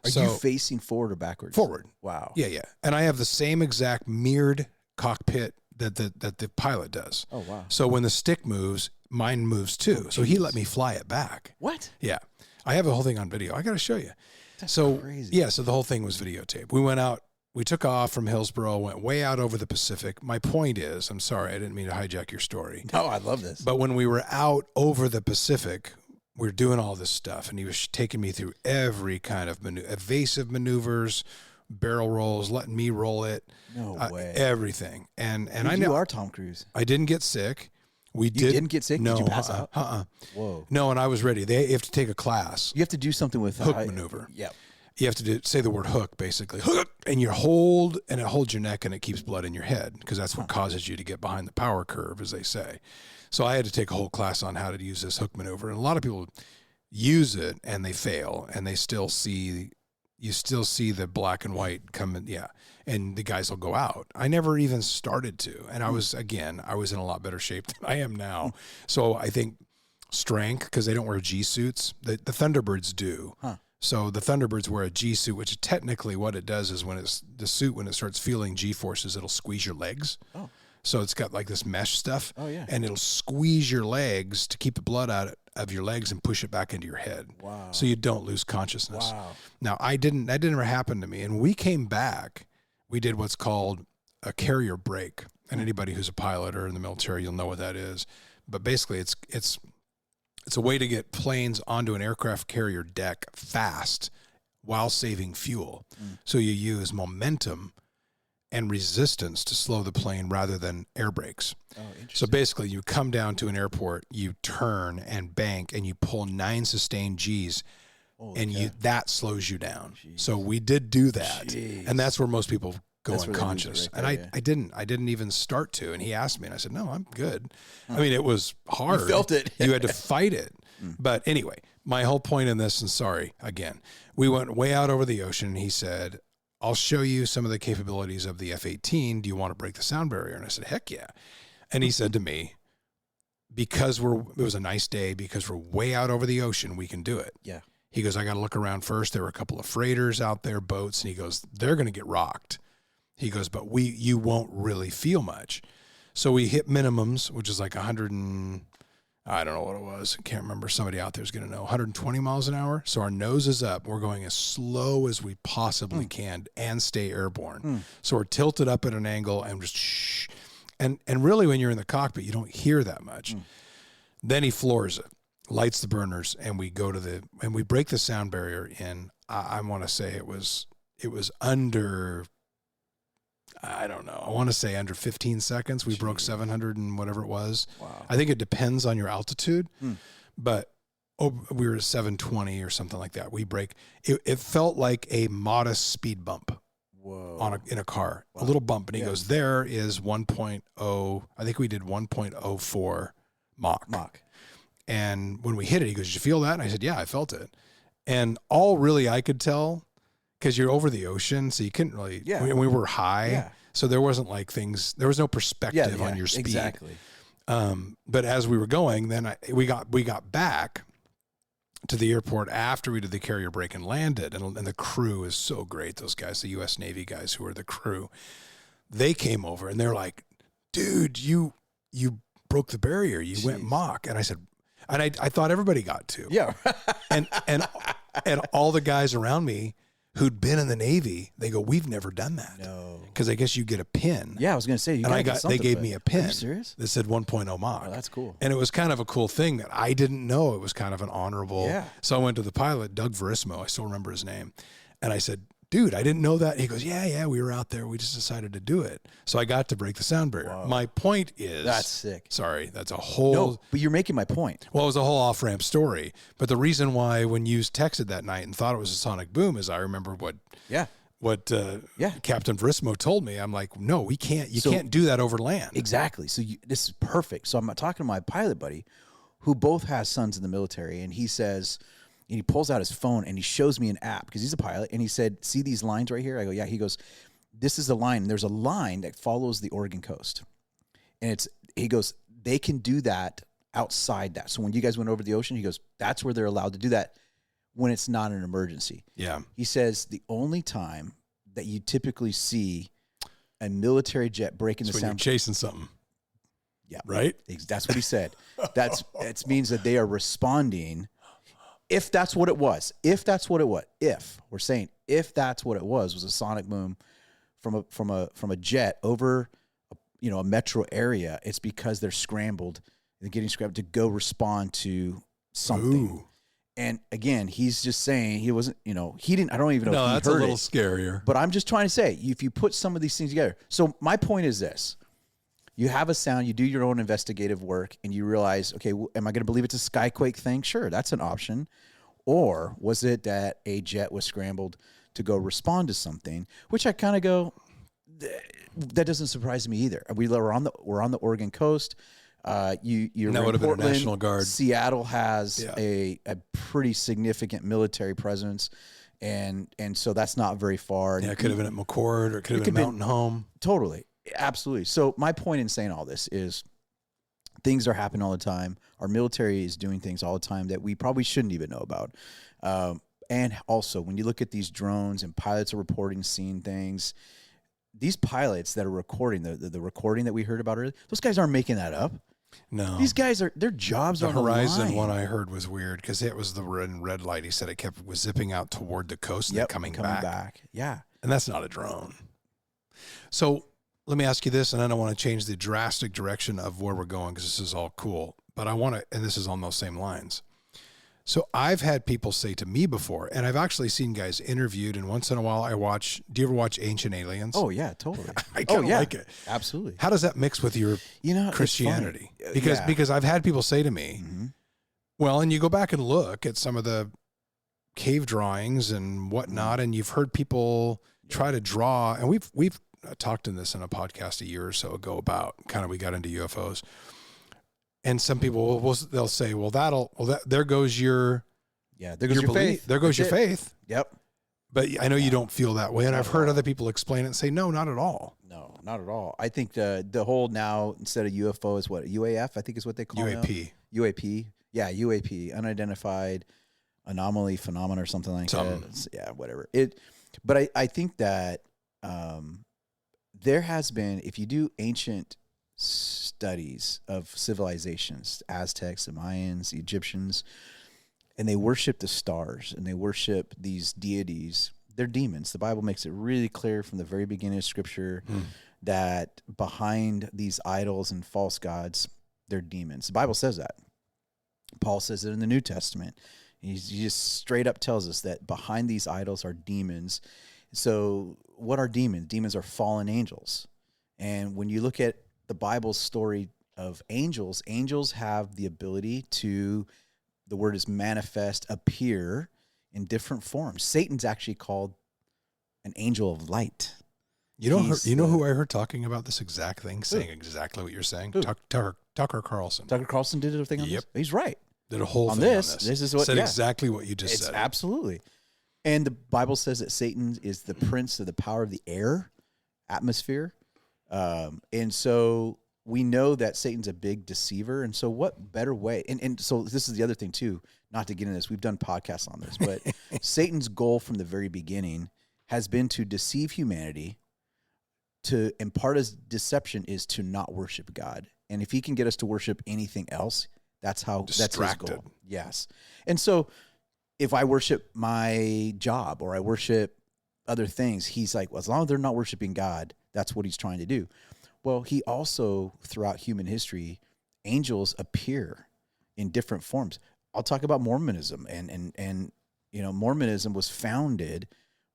Speaker 1: Are you facing forward or backwards?
Speaker 2: Forward.
Speaker 1: Wow.
Speaker 2: Yeah. And I have the same exact mirrored cockpit that the pilot does. Oh, wow. So when the stick moves, mine moves too. So he let me fly it back.
Speaker 1: What?
Speaker 2: Yeah. I have the whole thing on video. I got to show you.
Speaker 1: That's crazy.
Speaker 2: Yeah, so the whole thing was videotaped. We went out. We took off from Hillsboro, went way out over the Pacific. My point is, I'm sorry, I didn't mean to hijack your story.
Speaker 1: No, I love this.
Speaker 2: But when we were out over the Pacific, we were doing all this stuff, and he was taking me through every kind of evasive maneuvers, barrel rolls, letting me roll it.
Speaker 1: No way.
Speaker 2: Everything. And I know
Speaker 1: you are Tom Cruise.
Speaker 2: I didn't get sick. You
Speaker 1: didn't get sick?
Speaker 2: No,
Speaker 1: did you pass out?
Speaker 2: Whoa. No, and I was ready. You have to take a class.
Speaker 1: You have to do something with
Speaker 2: hook maneuver.
Speaker 1: Yeah.
Speaker 2: You have to say the word hook, basically. Hook, and you hold, and it holds your neck, and it keeps blood in your head, because that's what causes you to get behind the power curve, as they say. So I had to take a whole class on how to use this hook maneuver, and a lot of people use it, and they fail, and you still see the black and white coming, and the guys will go out. I never even started to, and I was in a lot better shape than I am now. So I think strength, because they don't wear G suits. The Thunderbirds do. Huh. So the Thunderbirds wear a G suit, which technically what it does is when it starts feeling G forces, it'll squeeze your legs. Oh. So it's got like this mesh stuff.
Speaker 1: Oh, yeah.
Speaker 2: And it'll squeeze your legs to keep the blood out of your legs and push it back into your head.
Speaker 1: Wow.
Speaker 2: So you don't lose consciousness.
Speaker 1: Wow.
Speaker 2: Now, that didn't ever happen to me. And we came back, we did what's called a carrier break. And anybody who's a pilot or in the military, you'll know what that is. But basically it's a way to get planes onto an aircraft carrier deck fast while saving fuel. So you use momentum and resistance to slow the plane rather than air brakes.
Speaker 1: Oh, interesting.
Speaker 2: So basically you come down to an airport, you turn and bank, and you pull 9 sustained G's, that slows you down. Jeez. So we did do that. Jeez. And that's where most people go unconscious. Right there, and I didn't even start to. And he asked me and I said, no, I'm good. I mean, it was hard.
Speaker 1: You felt it.
Speaker 2: You had to fight it. But anyway, my whole point in this, and sorry, again, we went way out over the ocean. And he said, I'll show you some of the capabilities of the F-18. Do you want to break the sound barrier? And I said, heck yeah. And he said to me, because it was a nice day, because we're way out over the ocean, we can do it.
Speaker 1: Yeah.
Speaker 2: He goes, I got to look around first. There were a couple of freighters out there, boats. And he goes, they're going to get rocked. He goes, but you won't really feel much. So we hit minimums, which is like 100 and I don't know what it was. I can't remember. Somebody out there is going to know. 120 miles an hour. So our nose is up. We're going as slow as we possibly can and stay airborne. So we're tilted up at an angle and just shh. And really when you're in the cockpit, you don't hear that much. Then he floors it, lights the burners, and we go to and we break the sound barrier in, I want to say it was under, I don't know. I want to say under 15 seconds. We broke 700 and whatever it was.
Speaker 1: Wow.
Speaker 2: I think it depends on your altitude, but we were at 720 or something like that. We break. It felt like a modest speed bump.
Speaker 1: Whoa.
Speaker 2: In a car, a little bump. And he goes, there is 1.0. I think we did 1.04 Mach. And when we hit it, he goes, did you feel that? And I said, yeah, I felt it. And all really I could tell, because you're over the ocean, so you couldn't really, we were high, so there wasn't like there was no perspective on your speed.
Speaker 1: Exactly.
Speaker 2: But as we were going, then we got back to the airport after we did the carrier break and landed, and the crew is so great. Those guys, the U.S. Navy guys who are the crew, they came over and they're like, dude, you broke the barrier. You went Mach. And I said, and I thought everybody got to.
Speaker 1: Yeah.
Speaker 2: and all the guys around me who'd been in the Navy, they go, we've never done that.
Speaker 1: No.
Speaker 2: Because I guess you get a pin.
Speaker 1: Yeah, I was going to say.
Speaker 2: They gave me a pin.
Speaker 1: Are you serious?
Speaker 2: That said 1.0 Mach.
Speaker 1: Oh, that's cool.
Speaker 2: And it was kind of a cool thing that I didn't know. It was kind of an honorable.
Speaker 1: Yeah.
Speaker 2: So I went to the pilot, Doug Verismo. I still remember his name. And I said, dude, I didn't know that. He goes, yeah, we were out there. We just decided to do it. So I got to break the sound barrier.
Speaker 1: Whoa.
Speaker 2: My point is.
Speaker 1: That's sick.
Speaker 2: Sorry, that's a whole.
Speaker 1: No, but you're making my point.
Speaker 2: Well, it was a whole off-ramp story. But the reason why when you texted that night and thought it was a sonic boom is I remember what Captain Verismo told me. I'm like, no, we can't. You can't do that over land.
Speaker 1: Exactly. So this is perfect. So I'm talking to my pilot buddy who both has sons in the military, and he says, and he pulls out his phone and he shows me an app because he's a pilot, and he said, see these lines right here? I go, yeah. He goes, this is a line. There's a line that follows the Oregon coast. And he goes, they can do that outside that. So when you guys went over the ocean, he goes, that's where they're allowed to do that when it's not an emergency. Yeah. He says the only time that you typically see a military jet breaking the sound. When you're
Speaker 2: chasing something.
Speaker 1: Yeah.
Speaker 2: Right?
Speaker 1: That's what he said. It means that they are responding. If that's what it was, if that's what it was a sonic boom from a jet over a metro area, it's because they're getting scrambled to go respond to something. Ooh. And again, he's just saying he wasn't, he didn't, I don't even know if he heard it. No,
Speaker 2: that's a little scarier.
Speaker 1: But I'm just trying to say, if you put some of these things together. So my point is this. You have a sound, you do your own investigative work, and you realize, okay, am I going to believe it's a skyquake thing? Sure, that's an option. Or was it that a jet was scrambled to go respond to something? Which I kind of go, that doesn't surprise me either. We're on the Oregon coast. You're that would have been a National Guard. Seattle has a pretty significant military presence, and so that's not very far.
Speaker 2: Yeah, it could have been at McCord, or it could have been Mountain Home.
Speaker 1: Totally, absolutely. So my point in saying all this is, things are happening all the time. Our military is doing things all the time that we probably shouldn't even know about. And also, when you look at these drones and pilots are reporting seeing things, these pilots that are recording the recording that we heard about earlier, those guys aren't making that up.
Speaker 2: No,
Speaker 1: these guys are, their jobs are on the
Speaker 2: Horizon
Speaker 1: line.
Speaker 2: one I heard was weird because it was the red light. He said it was zipping out toward the coast and then coming back.
Speaker 1: Yeah.
Speaker 2: And that's not a drone. So let me ask you this, and I don't want to change the drastic direction of where we're going because this is all cool, but I want to, and this is on those same lines. So I've had people say to me before, and I've actually seen guys interviewed, and once in a while I watch, do you ever watch Ancient Aliens?
Speaker 1: Oh, yeah, totally.
Speaker 2: I kind of like it.
Speaker 1: Absolutely.
Speaker 2: How does that mix with your Christianity? Because I've had people say to me, well, and you go back and look at some of the cave drawings and whatnot, and you've heard people try to draw, and we've talked in this in a podcast a year or so ago about kind of, we got into UFOs. And some people they'll say, there goes your
Speaker 1: faith.
Speaker 2: There goes your faith.
Speaker 1: Yep.
Speaker 2: But I know you don't feel that way, and I've heard other people explain it and say, no, not at all.
Speaker 1: No, not at all. I think the whole now, instead of UFO, is what, UAF, I think is what they call
Speaker 2: UAP.
Speaker 1: Now. UAP. Yeah, UAP, unidentified anomaly phenomena or something like that. Yeah, whatever. But I think that there has been, if you do ancient studies of civilizations, Aztecs, the Mayans, the Egyptians, and they worship the stars and they worship these deities, they're demons. The Bible makes it really clear from the very beginning of Scripture that behind these idols and false gods, they're demons. The Bible says that. Paul says it in the New Testament. He just straight up tells us that behind these idols are demons. So what are demons? Demons are fallen angels. And when you look at the Bible's story of angels, angels have the ability to, the word is manifest, appear in different forms. Satan's actually called an angel of light.
Speaker 2: You know who I heard talking about this exact thing, saying exactly what you're saying? Tucker Carlson.
Speaker 1: Tucker Carlson did a thing on this? He's right.
Speaker 2: Did a whole
Speaker 1: on
Speaker 2: thing
Speaker 1: this.
Speaker 2: on this.
Speaker 1: This is what
Speaker 2: said exactly what you just said.
Speaker 1: Absolutely. And the Bible says that Satan is the prince of the power of the air, atmosphere. And so we know that Satan's a big deceiver. And so what better way? And so this is the other thing too, not to get into this. We've done podcasts on this, but Satan's goal from the very beginning has been to deceive humanity, and part of deception is to not worship God. And if he can get us to worship anything else, that's his goal. Yes. And so if I worship my job or I worship other things, he's like, well, as long as they're not worshiping God, that's what he's trying to do. Well, he also, throughout human history, angels appear in different forms. I'll talk about Mormonism, and Mormonism was founded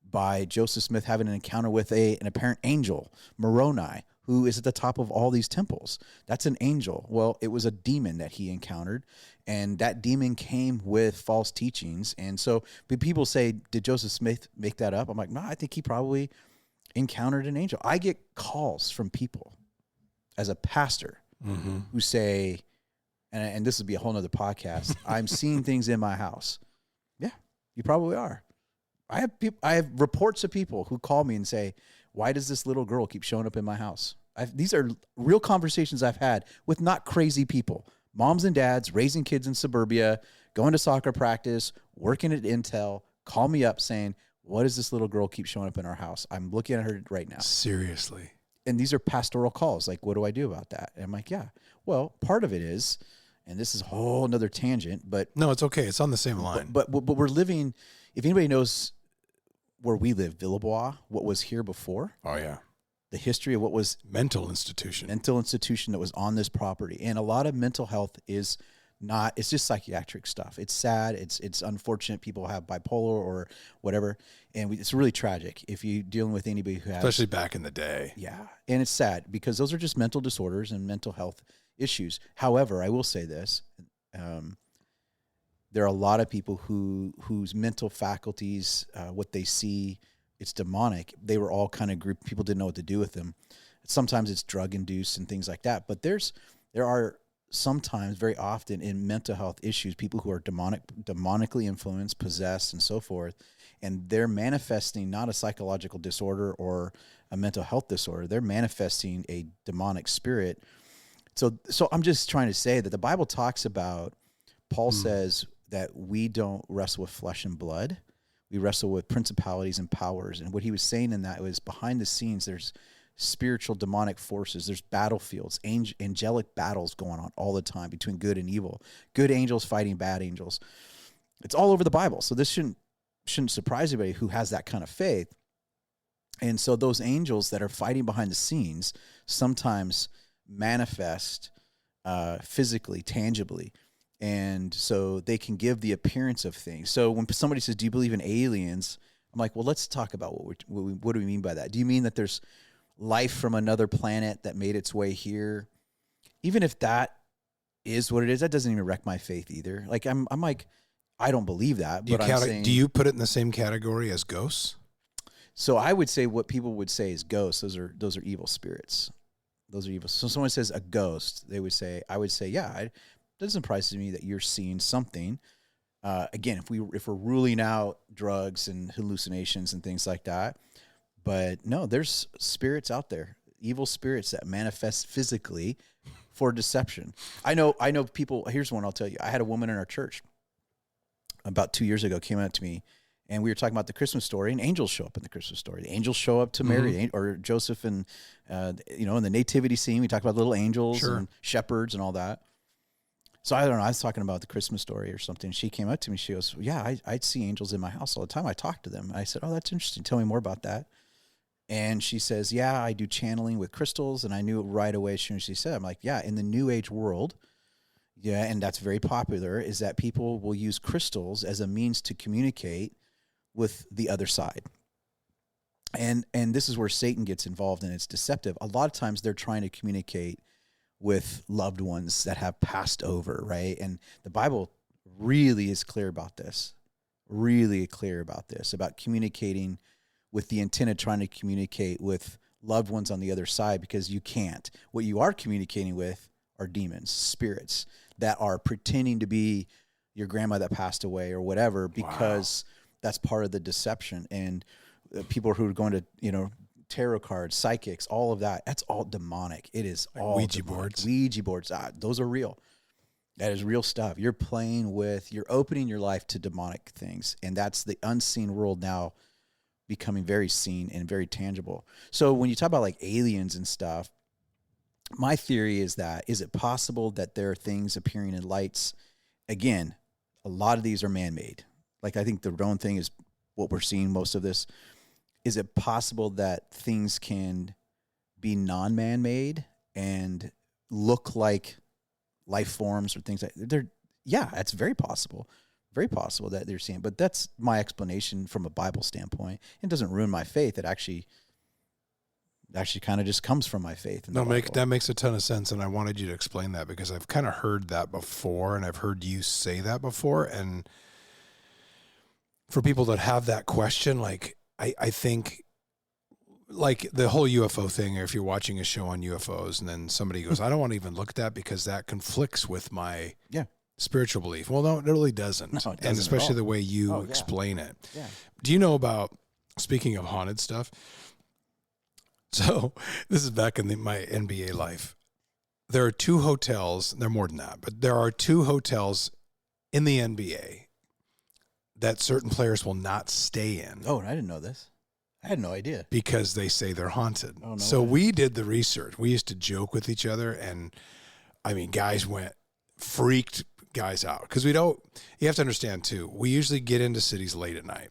Speaker 1: by Joseph Smith having an encounter with an apparent angel, Moroni, who is at the top of all these temples. That's an angel. Well, it was a demon that he encountered, and that demon came with false teachings. And so people say, did Joseph Smith make that up? I'm like, no, I think he probably encountered an angel. I get calls from people as a pastor who say, and this would be a whole nother podcast, I'm seeing things in my house. Yeah, you probably are. I have reports of people who call me and say, why does this little girl keep showing up in my house? These are real conversations I've had with not crazy people. Moms and dads raising kids in suburbia, going to soccer practice, working at Intel, call me up saying, what does this little girl keep showing up in our house? I'm looking at her right now.
Speaker 2: Seriously.
Speaker 1: And these are pastoral calls. Like, what do I do about that? And I'm like, yeah. Well, part of it is, and this is a whole another tangent, but...
Speaker 2: No, it's okay. It's on the same line.
Speaker 1: But we're living... If anybody knows where we live, Villebois, what was here before...
Speaker 2: Oh, yeah.
Speaker 1: The history of what was...
Speaker 2: Mental institution
Speaker 1: that was on this property. And a lot of mental health is not... It's just psychiatric stuff. It's sad. It's unfortunate. People have bipolar or whatever. And it's really tragic if you're dealing with anybody who has...
Speaker 2: Especially back in the day.
Speaker 1: Yeah. And it's sad because those are just mental disorders and mental health issues. However, I will say this. There are a lot of people whose mental faculties, what they see, it's demonic. They were all kind of grouped. People didn't know what to do with them. Sometimes it's drug induced and things like that. But there are sometimes, very often, in mental health issues, people who are demonically influenced, possessed, and so forth, and they're manifesting not a psychological disorder or a mental health disorder. They're manifesting a demonic spirit. So I'm just trying to say that the Bible talks about, Paul says that we don't wrestle with flesh and blood. We wrestle with principalities and powers. And what he was saying in that was behind the scenes, there's spiritual demonic forces. There's battlefields, angelic battles going on all the time between good and evil. Good angels fighting bad angels. It's all over the Bible. So this shouldn't surprise anybody who has that kind of faith. And so those angels that are fighting behind the scenes sometimes manifest physically, tangibly. And so they can give the appearance of things. So when somebody says, do you believe in aliens? I'm like, well, let's talk about what do we mean by that? Do you mean that there's life from another planet that made its way here? Even if that is what it is, that doesn't even wreck my faith either. Like, I'm like, I don't believe that.
Speaker 2: Do you put it in the same category as ghosts?
Speaker 1: So I would say what people would say is ghosts. Those are evil spirits. Those are evil. So someone says a ghost, I would say, yeah, it doesn't surprise me that you're seeing something. Again, if we're ruling out drugs and hallucinations and things like that, but no, there's spirits out there, evil spirits that manifest physically for deception. I know people. Here's one I'll tell you. I had a woman in our church about 2 years ago came up to me, and we were talking about the Christmas story, and angels show up in the Christmas story. The angels show up to Mary or Joseph, and in the nativity scene, we talk about little angels and shepherds and all that. So I don't know. I was talking about the Christmas story or something. She came up to me. She goes, "Yeah, I see angels in my house all the time. I talk to them." I said, "Oh, that's interesting. Tell me more about that." And she says, "Yeah, I do channeling with crystals." And I knew it right away as soon as she said, I'm like, yeah, in the New Age world, yeah, and that's very popular, is that people will use crystals as a means to communicate with the other side. And this is where Satan gets involved, and it's deceptive. A lot of times they're trying to communicate with loved ones that have passed over, right? And the Bible really is clear about this, about communicating with the intent of trying to communicate with loved ones on the other side, because you can't. What you are communicating with are demons, spirits that are pretending to be your grandma that passed away or whatever, because that's part of the deception. And people who are going to, tarot cards, psychics, all of that, that's all demonic. It is like all
Speaker 2: Ouija
Speaker 1: demonic.
Speaker 2: boards.
Speaker 1: Ouija boards, those are real. That is real stuff. You're opening your life to demonic things. And that's the unseen world now becoming very seen and very tangible. So when you talk about like aliens and stuff, my theory is it possible that there are things appearing in lights? Again, a lot of these are man-made. Like, I think the drone thing is what we're seeing most of this. Is it possible that things can be non-man-made and look like life forms or things like that? Yeah, it's very possible. Very possible that they're seeing. But that's my explanation from a Bible standpoint. It doesn't ruin my faith. It actually kind of just comes from my faith.
Speaker 2: That makes a ton of sense, and I wanted you to explain that because I've kind of heard that before, and I've heard you say that before. And for people that have that question, like, I think, like the whole UFO thing, or if you're watching a show on UFOs and then somebody goes, I don't want to even look at that because that conflicts with my spiritual belief. Well, no, it really doesn't. No, it doesn't, and especially the way you explain it. Yeah. Do you know about, speaking of haunted stuff, so this is back in my NBA life. There are 2 hotels, there are more than that, but there are 2 hotels in the NBA that certain players will not stay in.
Speaker 1: Oh, I didn't know this. I had no idea.
Speaker 2: Because they say they're haunted.
Speaker 1: Oh, no
Speaker 2: so
Speaker 1: way.
Speaker 2: We did the research. We used to joke with each other, and I mean, freaked guys out. Because you have to understand too, we usually get into cities late at night.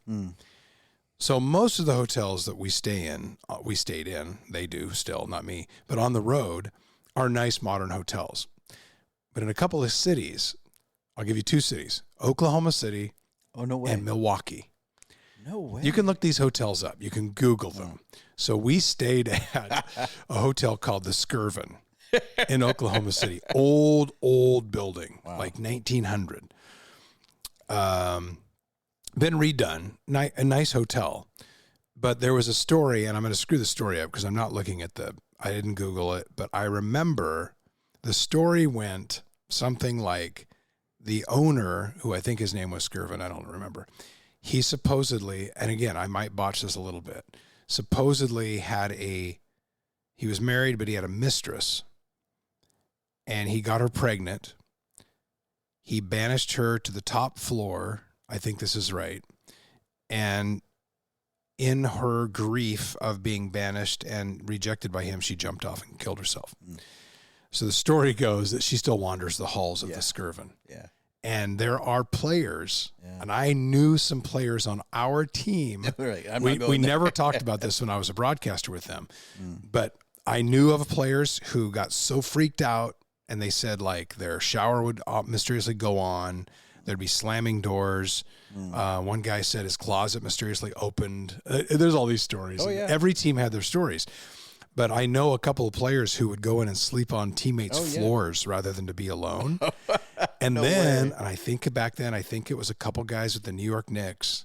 Speaker 2: So most of the hotels that we stayed in, they do still, not me, but on the road are nice modern hotels. But in a couple of cities, I'll give you 2 cities, Oklahoma City and Milwaukee.
Speaker 1: No way.
Speaker 2: You can look these hotels up. You can Google them. So we stayed at a hotel called the Skirvin in Oklahoma City. Old building, like 1900. Been redone, a nice hotel. But there was a story, and I'm going to screw the story up because I'm not looking at I didn't Google it, but I remember the story went something like the owner, who I think his name was Skirvin, I don't remember, he supposedly, and again, I might botch this a little bit, supposedly he was married, but he had a mistress, and he got her pregnant. He banished her to the top floor. I think this is right. And in her grief of being banished and rejected by him, she jumped off and killed herself. So the story goes that she still wanders the halls of the Skirvin.
Speaker 1: Yeah.
Speaker 2: And there are players, and I knew some players on our team. We never talked about this when I was a broadcaster with them, but I knew of players who got so freaked out, and they said like their shower would mysteriously go on. There'd be slamming doors. One guy said his closet mysteriously opened. There's all these stories.
Speaker 1: Oh, yeah.
Speaker 2: Every team had their stories. But I know a couple of players who would go in and sleep on teammates' floors rather than to be alone. And and I think back then, I think it was a couple guys with the New York Knicks.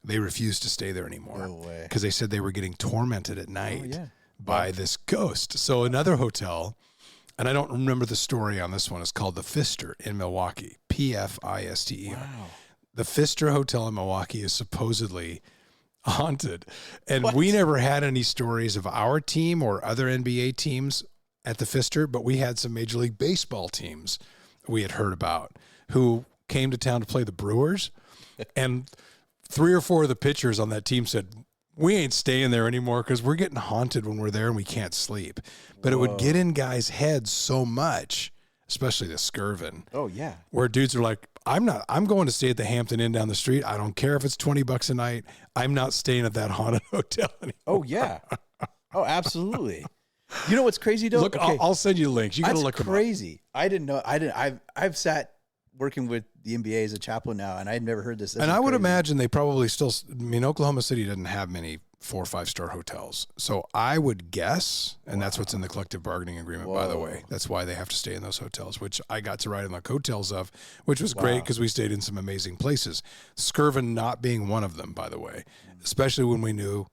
Speaker 2: They refused to stay there anymore.
Speaker 1: No way.
Speaker 2: Because they said they were getting tormented at night by this ghost. So another hotel, and I don't remember the story on this one, it's called the Pfister in Milwaukee. Pfister.
Speaker 1: Wow.
Speaker 2: The Pfister Hotel in Milwaukee is supposedly haunted. And we never had any stories of our team or other NBA teams at the Pfister, but we had some Major League Baseball teams we had heard about who came to town to play the Brewers. And 3 or 4 of the pitchers on that team said, we ain't staying there anymore because we're getting haunted when we're there and we can't sleep. But it would get in guys' heads so much, especially the Skirvin.
Speaker 1: Oh, yeah.
Speaker 2: Where dudes are like, I'm going to stay at the Hampton Inn down the street. I don't care if it's $20 a night. I'm not staying at that haunted hotel anymore.
Speaker 1: Oh, yeah. Oh, absolutely. You know what's crazy, though?
Speaker 2: Look, okay. I'll send you links. You got to look them up.
Speaker 1: Crazy. I didn't know. I've sat working with the NBA as a chaplain now, and I had never heard this.
Speaker 2: And I would imagine they probably still, Oklahoma City doesn't have many 4 or 5 star hotels. So I would guess, and that's what's in the collective bargaining agreement, by the way. That's why they have to stay in those hotels, which I got to ride on the coattails of, which was great because we stayed in some amazing places. Skirvin not being one of them, by the way, especially when we knew.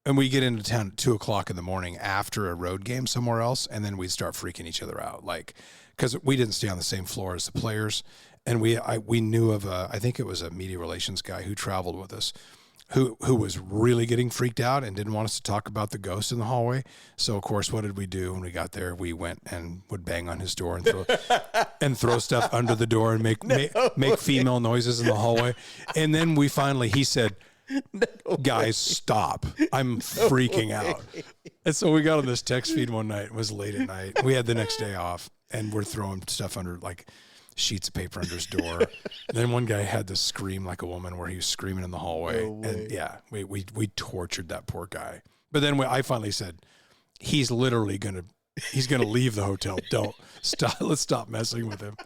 Speaker 2: And we get into town at 2:00 in the morning after a road game somewhere else, and then we'd start freaking each other out, like because we didn't stay on the same floor as the players, and we knew of I think it was a media relations guy who traveled with us, who was really getting freaked out and didn't want us to talk about the ghost in the hallway. So of course, what did we do when we got there? We went and would bang on his door and throw stuff under the door and make female noises in the hallway, and then he said. Guys, stop. I'm freaking out. And so we got on this text feed one night. It was late at night. We had the next day off, and we're throwing stuff under, like, sheets of paper under his door. And then one guy had to scream like a woman where he was screaming in the hallway. And, yeah, we tortured that poor guy. But then I finally said, he's literally going to leave the hotel. Don't stop. Let's stop messing with him.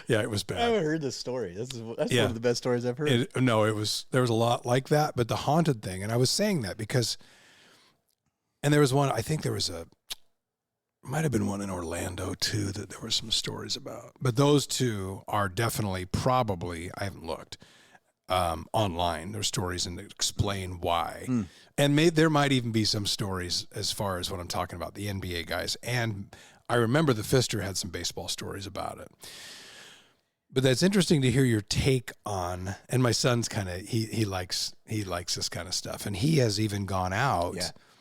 Speaker 2: Yeah, it was bad.
Speaker 1: I haven't heard this story. That's one of the best stories I've heard.
Speaker 2: There was a lot like that, but the haunted thing, and I was saying that because, and there was one, I think there was might have been one in Orlando too that there were some stories about, but those two are definitely probably, I haven't looked, online. There's stories and explain why. And there might even be some stories as far as what I'm talking about, the NBA guys. And I remember the Pfister had some baseball stories about it. But that's interesting to hear your take on, and my son's kind of, he likes this kind of stuff. And he has even gone out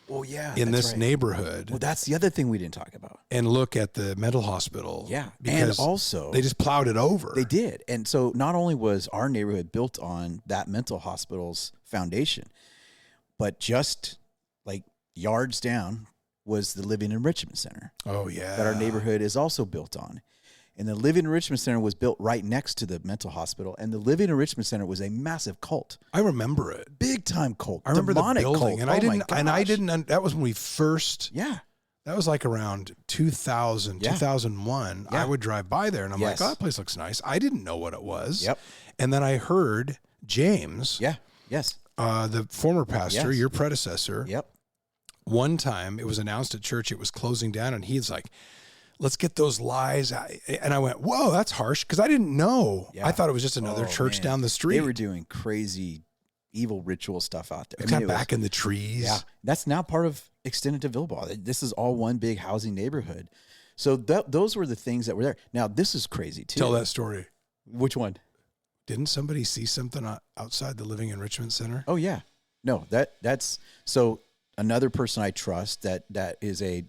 Speaker 2: in this neighborhood.
Speaker 1: Well, that's the other thing we didn't talk about.
Speaker 2: And look at the mental hospital.
Speaker 1: Yeah.
Speaker 2: Because
Speaker 1: and also
Speaker 2: they just plowed it over.
Speaker 1: They did. And so not only was our neighborhood built on that mental hospital's foundation, but just like yards down was the Living Enrichment Center.
Speaker 2: Oh, yeah.
Speaker 1: That our neighborhood is also built on. And the Living Enrichment Center was built right next to the mental hospital. And the Living Enrichment Center was a massive cult.
Speaker 2: I remember it.
Speaker 1: Big time cult.
Speaker 2: I remember
Speaker 1: demonic
Speaker 2: the building.
Speaker 1: Cult.
Speaker 2: And I didn't, that was when we first.
Speaker 1: Yeah.
Speaker 2: That was like around 2000, 2001.
Speaker 1: Yeah.
Speaker 2: I would drive by there and I'm like, oh, that place looks nice. I didn't know what it was.
Speaker 1: Yep.
Speaker 2: And then I heard James.
Speaker 1: Yeah. Yes.
Speaker 2: The former pastor, your predecessor.
Speaker 1: Yep.
Speaker 2: One time it was announced at church it was closing down, and he's like, let's get those lies. And I went, whoa, that's harsh, because I didn't know. Yeah. I thought it was just another church down the street.
Speaker 1: They were doing crazy, evil ritual stuff out there.
Speaker 2: It got back in the trees.
Speaker 1: Yeah, that's now part of Extended to Vilboa. This is all one big housing neighborhood. So those were the things that were there. Now, this is crazy, too.
Speaker 2: Tell that story.
Speaker 1: Which one?
Speaker 2: Didn't somebody see something outside the Living Enrichment Center?
Speaker 1: Oh, yeah. No, that's so another person I trust that is a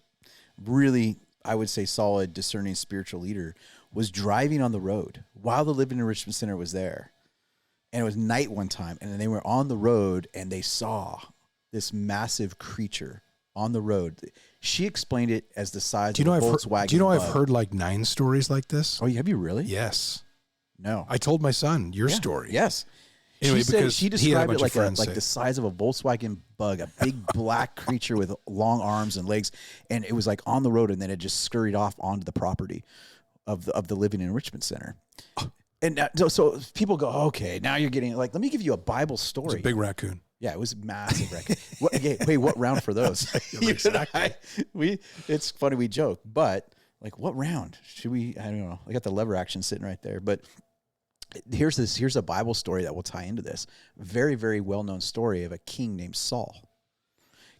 Speaker 1: really, I would say, solid, discerning spiritual leader was driving on the road while the Living Enrichment Center was there. And it was night one time, and then they were on the road, and they saw this massive creature on the road. She explained it as the size of a Volkswagen.
Speaker 2: Do you know
Speaker 1: bug.
Speaker 2: I've heard like 9 stories like this?
Speaker 1: Oh, have you really?
Speaker 2: Yes.
Speaker 1: No.
Speaker 2: I told my son your story.
Speaker 1: Yes.
Speaker 2: Anyway,
Speaker 1: she said she described it like
Speaker 2: like
Speaker 1: the size of a Volkswagen bug, a big black creature with long arms and legs, and it was like on the road, and then it just scurried off onto the property of the Living Enrichment Center. And so people go, okay, now you're getting like, let me give you a Bible story.
Speaker 2: It's a big raccoon.
Speaker 1: Yeah, it was massive raccoon. Wait, what round for those? It's funny, we joke, but like, what round should we? I don't know. I got the lever action sitting right there, but here's a Bible story that will tie into this. Very, very well known story of a king named Saul.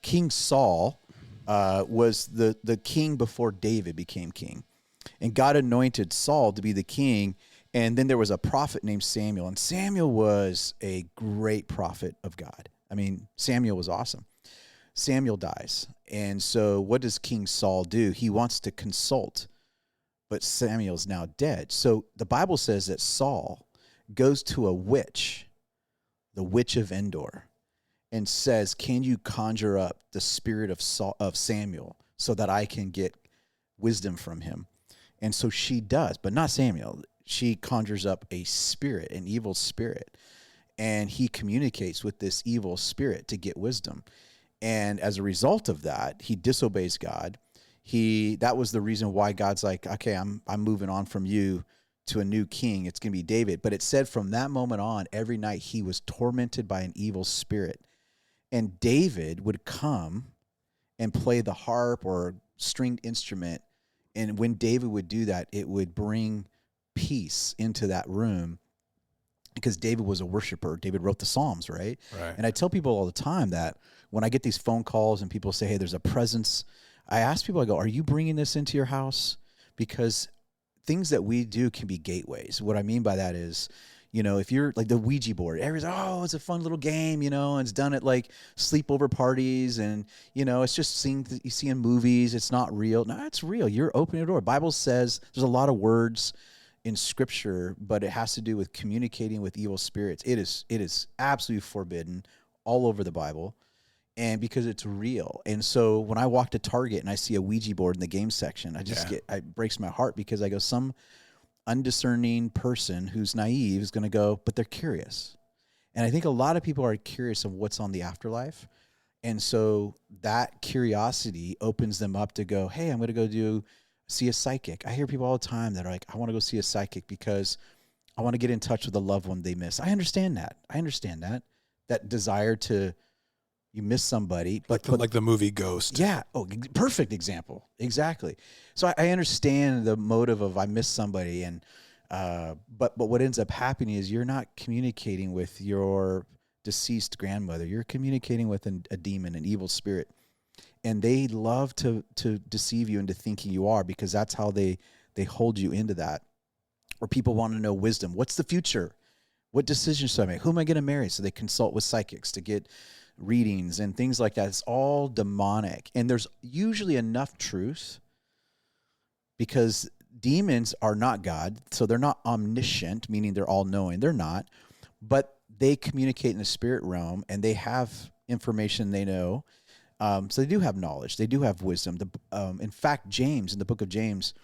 Speaker 1: King Saul was the king before David became king, and God anointed Saul to be the king. And then there was a prophet named Samuel, and Samuel was a great prophet of God. I mean, Samuel was awesome. Samuel dies, and so what does King Saul do? He wants to consult, but Samuel's now dead. So the Bible says that Saul goes to a witch, the witch of Endor, and says, "Can you conjure up the spirit of Samuel so that I can get wisdom from him?" And so she does, but not Samuel. She conjures up a spirit, an evil spirit, and he communicates with this evil spirit to get wisdom. And as a result of that, he disobeys God. That was the reason why God's like, okay, I'm moving on from you to a new king. It's going to be David. But it said from that moment on, every night he was tormented by an evil spirit. And David would come and play the harp or stringed instrument. And when David would do that, it would bring peace into that room because David was a worshiper. David wrote the Psalms, right? And I tell people all the time that when I get these phone calls and people say, hey, there's a presence, I ask people, I go, are you bringing this into your house? Because things that we do can be gateways. What I mean by that is, if you're like the Ouija board, everybody's, oh, it's a fun little game, and it's done at like sleepover parties, and, it's just you see in movies. It's not real. No, it's real. You're opening a door. Bible says there's a lot of words in Scripture, but it has to do with communicating with evil spirits. It is absolutely forbidden all over the Bible, and because it's real. And so when I walk to Target and I see a Ouija board in the game section, it breaks my heart, because I go, some undiscerning person who's naive is going to go, but they're curious. And I think a lot of people are curious of what's on the afterlife. And so that curiosity opens them up to go, hey, I'm going to go see a psychic. I hear people all the time that are like, I want to go see a psychic because I want to get in touch with a loved one they miss. I understand that. That desire to, you miss somebody. But
Speaker 2: like the movie Ghost.
Speaker 1: Yeah. Oh, perfect example. Exactly. So I understand the motive of I miss somebody, and but what ends up happening is you're not communicating with your deceased grandmother. You're communicating with a demon, an evil spirit. And they love to deceive you into thinking you are, because that's how they hold you into that. Or people want to know wisdom. What's the future? What decisions should I make? Who am I going to marry? So they consult with psychics to get readings and things like that. It's all demonic. And there's usually enough truth, because demons are not God. So they're not omniscient, meaning they're all-knowing. They're not. But they communicate in the spirit realm, and they have information they know. So they do have knowledge. They do have wisdom. In fact, James, in the book of James,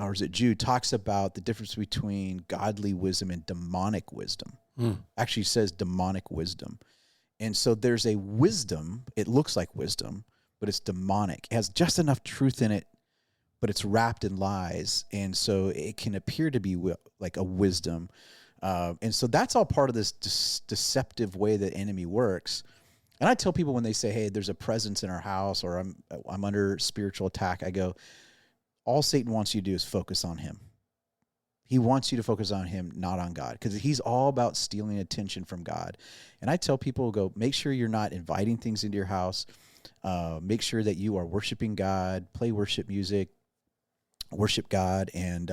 Speaker 1: or is it Jude, talks about the difference between godly wisdom and demonic wisdom. Actually says demonic wisdom. And so there's a wisdom, it looks like wisdom, but it's demonic. It has just enough truth in it, but it's wrapped in lies. And so it can appear to be like a wisdom. And so that's all part of this deceptive way that enemy works. And I tell people when they say, hey, there's a presence in our house, or I'm under spiritual attack, I go, all Satan wants you to do is focus on him. He wants you to focus on him, not on God, because he's all about stealing attention from God. And I tell people, go, make sure you're not inviting things into your house. Make sure that you are worshiping God, play worship music, worship God. And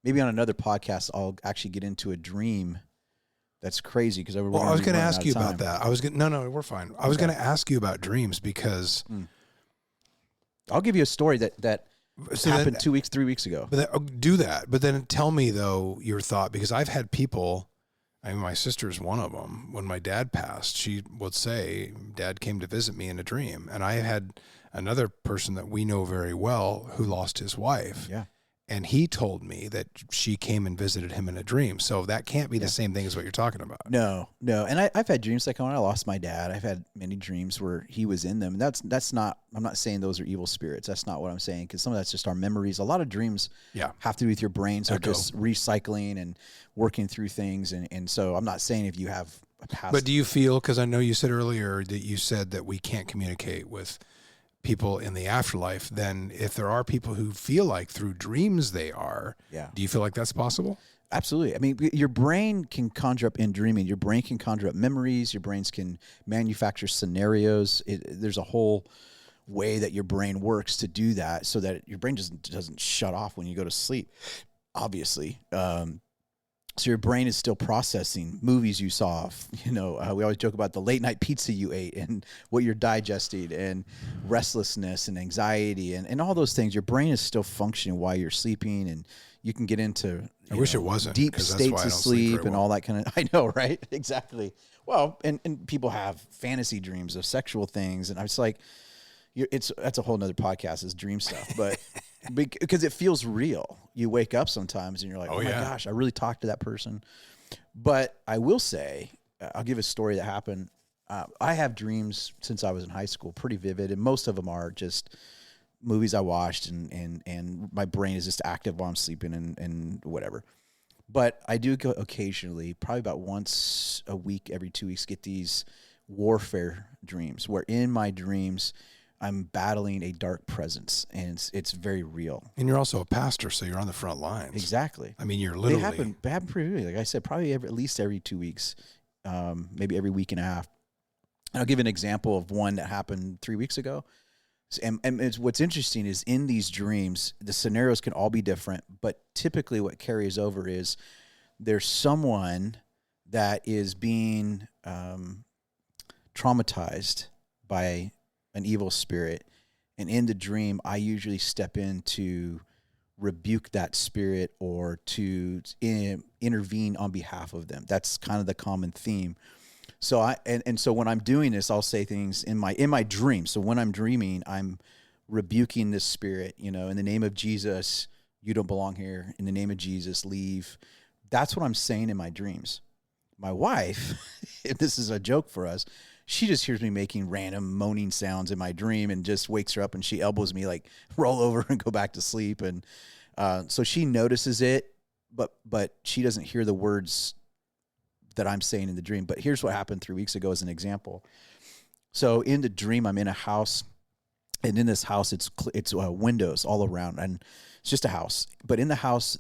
Speaker 1: maybe on another podcast, I'll actually get into a dream that's crazy, because I was
Speaker 2: going to ask you about that. No, we're fine. I was going to ask you about dreams, because
Speaker 1: I'll give you a story that happened 2 weeks, 3 weeks ago.
Speaker 2: But do that. But then tell me, though, your thought, because I've had people, I mean, my sister's one of them. When my dad passed, she would say, Dad came to visit me in a dream. And I had another person that we know very well who lost his wife.
Speaker 1: Yeah.
Speaker 2: And he told me that she came and visited him in a dream. So that can't be the same thing as what you're talking about.
Speaker 1: No. And I've had dreams like when I lost my dad. I've had many dreams where he was in them. And that's not, I'm not saying those are evil spirits. That's not what I'm saying, because some of that's just our memories. A lot of dreams have to do with your brain. So just recycling and working through things. And so I'm not saying if you have a past.
Speaker 2: But do you feel, because I know you said earlier that you said that we can't communicate with people in the afterlife, then if there are people who feel like through dreams they are, do you feel like that's possible?
Speaker 1: Absolutely. I mean, your brain can conjure up in dreaming. Your brain can conjure up memories. Your brains can manufacture scenarios. There's a whole way that your brain works to do that, so that your brain just doesn't shut off when you go to sleep, obviously. So your brain is still processing movies you saw. We always joke about the late night pizza you ate and what you're digesting, and restlessness and anxiety and all those things. Your brain is still functioning while you're sleeping, and you can get into
Speaker 2: I wish it wasn't
Speaker 1: deep states of sleep and all that kind of. I know, right? Exactly. Well, and people have fantasy dreams of sexual things, and I was like, that's a whole nother podcast, is dream stuff, but. Because it feels real. You wake up sometimes and you're like, oh my gosh, I really talked to that person. But I will say, I'll give a story that happened. I have dreams since I was in high school, pretty vivid, and most of them are just movies I watched, and my brain is just active while I'm sleeping and whatever. But I do go occasionally, probably about once a week, every 2 weeks, get these warfare dreams, where in my dreams I'm battling a dark presence, and it's very real.
Speaker 2: And you're also a pastor, so you're on the front lines.
Speaker 1: Exactly.
Speaker 2: I mean, you're literally.
Speaker 1: They happen pretty really. Like I said, probably at least every 2 weeks, maybe every week and a half. And I'll give an example of one that happened 3 weeks ago. And what's interesting is in these dreams, the scenarios can all be different, but typically what carries over is there's someone that is being traumatized by an evil spirit, and in the dream I usually step in to rebuke that spirit or to intervene on behalf of them. That's kind of the common theme. So so when I'm doing this, I'll say things in my dream. So when I'm dreaming, I'm rebuking this spirit, in the name of Jesus, you don't belong here. In the name of Jesus, leave. That's what I'm saying in my dreams. My wife, if this is a joke for us, she just hears me making random moaning sounds in my dream and just wakes her up, and she elbows me like, roll over and go back to sleep. And so she notices it, but she doesn't hear the words that I'm saying in the dream. But here's what happened 3 weeks ago as an example. So in the dream, I'm in a house, and in this house, it's windows all around, and it's just a house. But in the house,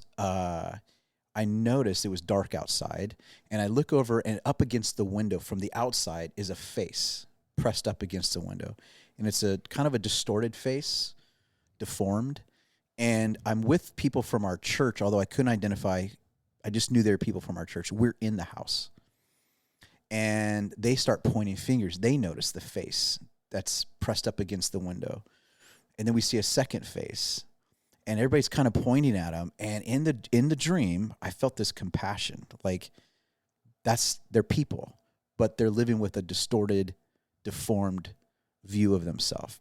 Speaker 1: I noticed it was dark outside, and I look over, and up against the window from the outside is a face pressed up against the window. And it's a kind of a distorted face, deformed. And I'm with people from our church, although I couldn't identify. I just knew they were people from our church. We're in the house. And they start pointing fingers. They notice the face that's pressed up against the window. And then we see a second face. And everybody's kind of pointing at him. And in the dream, I felt this compassion. Like, they're people, but they're living with a distorted, deformed view of themselves.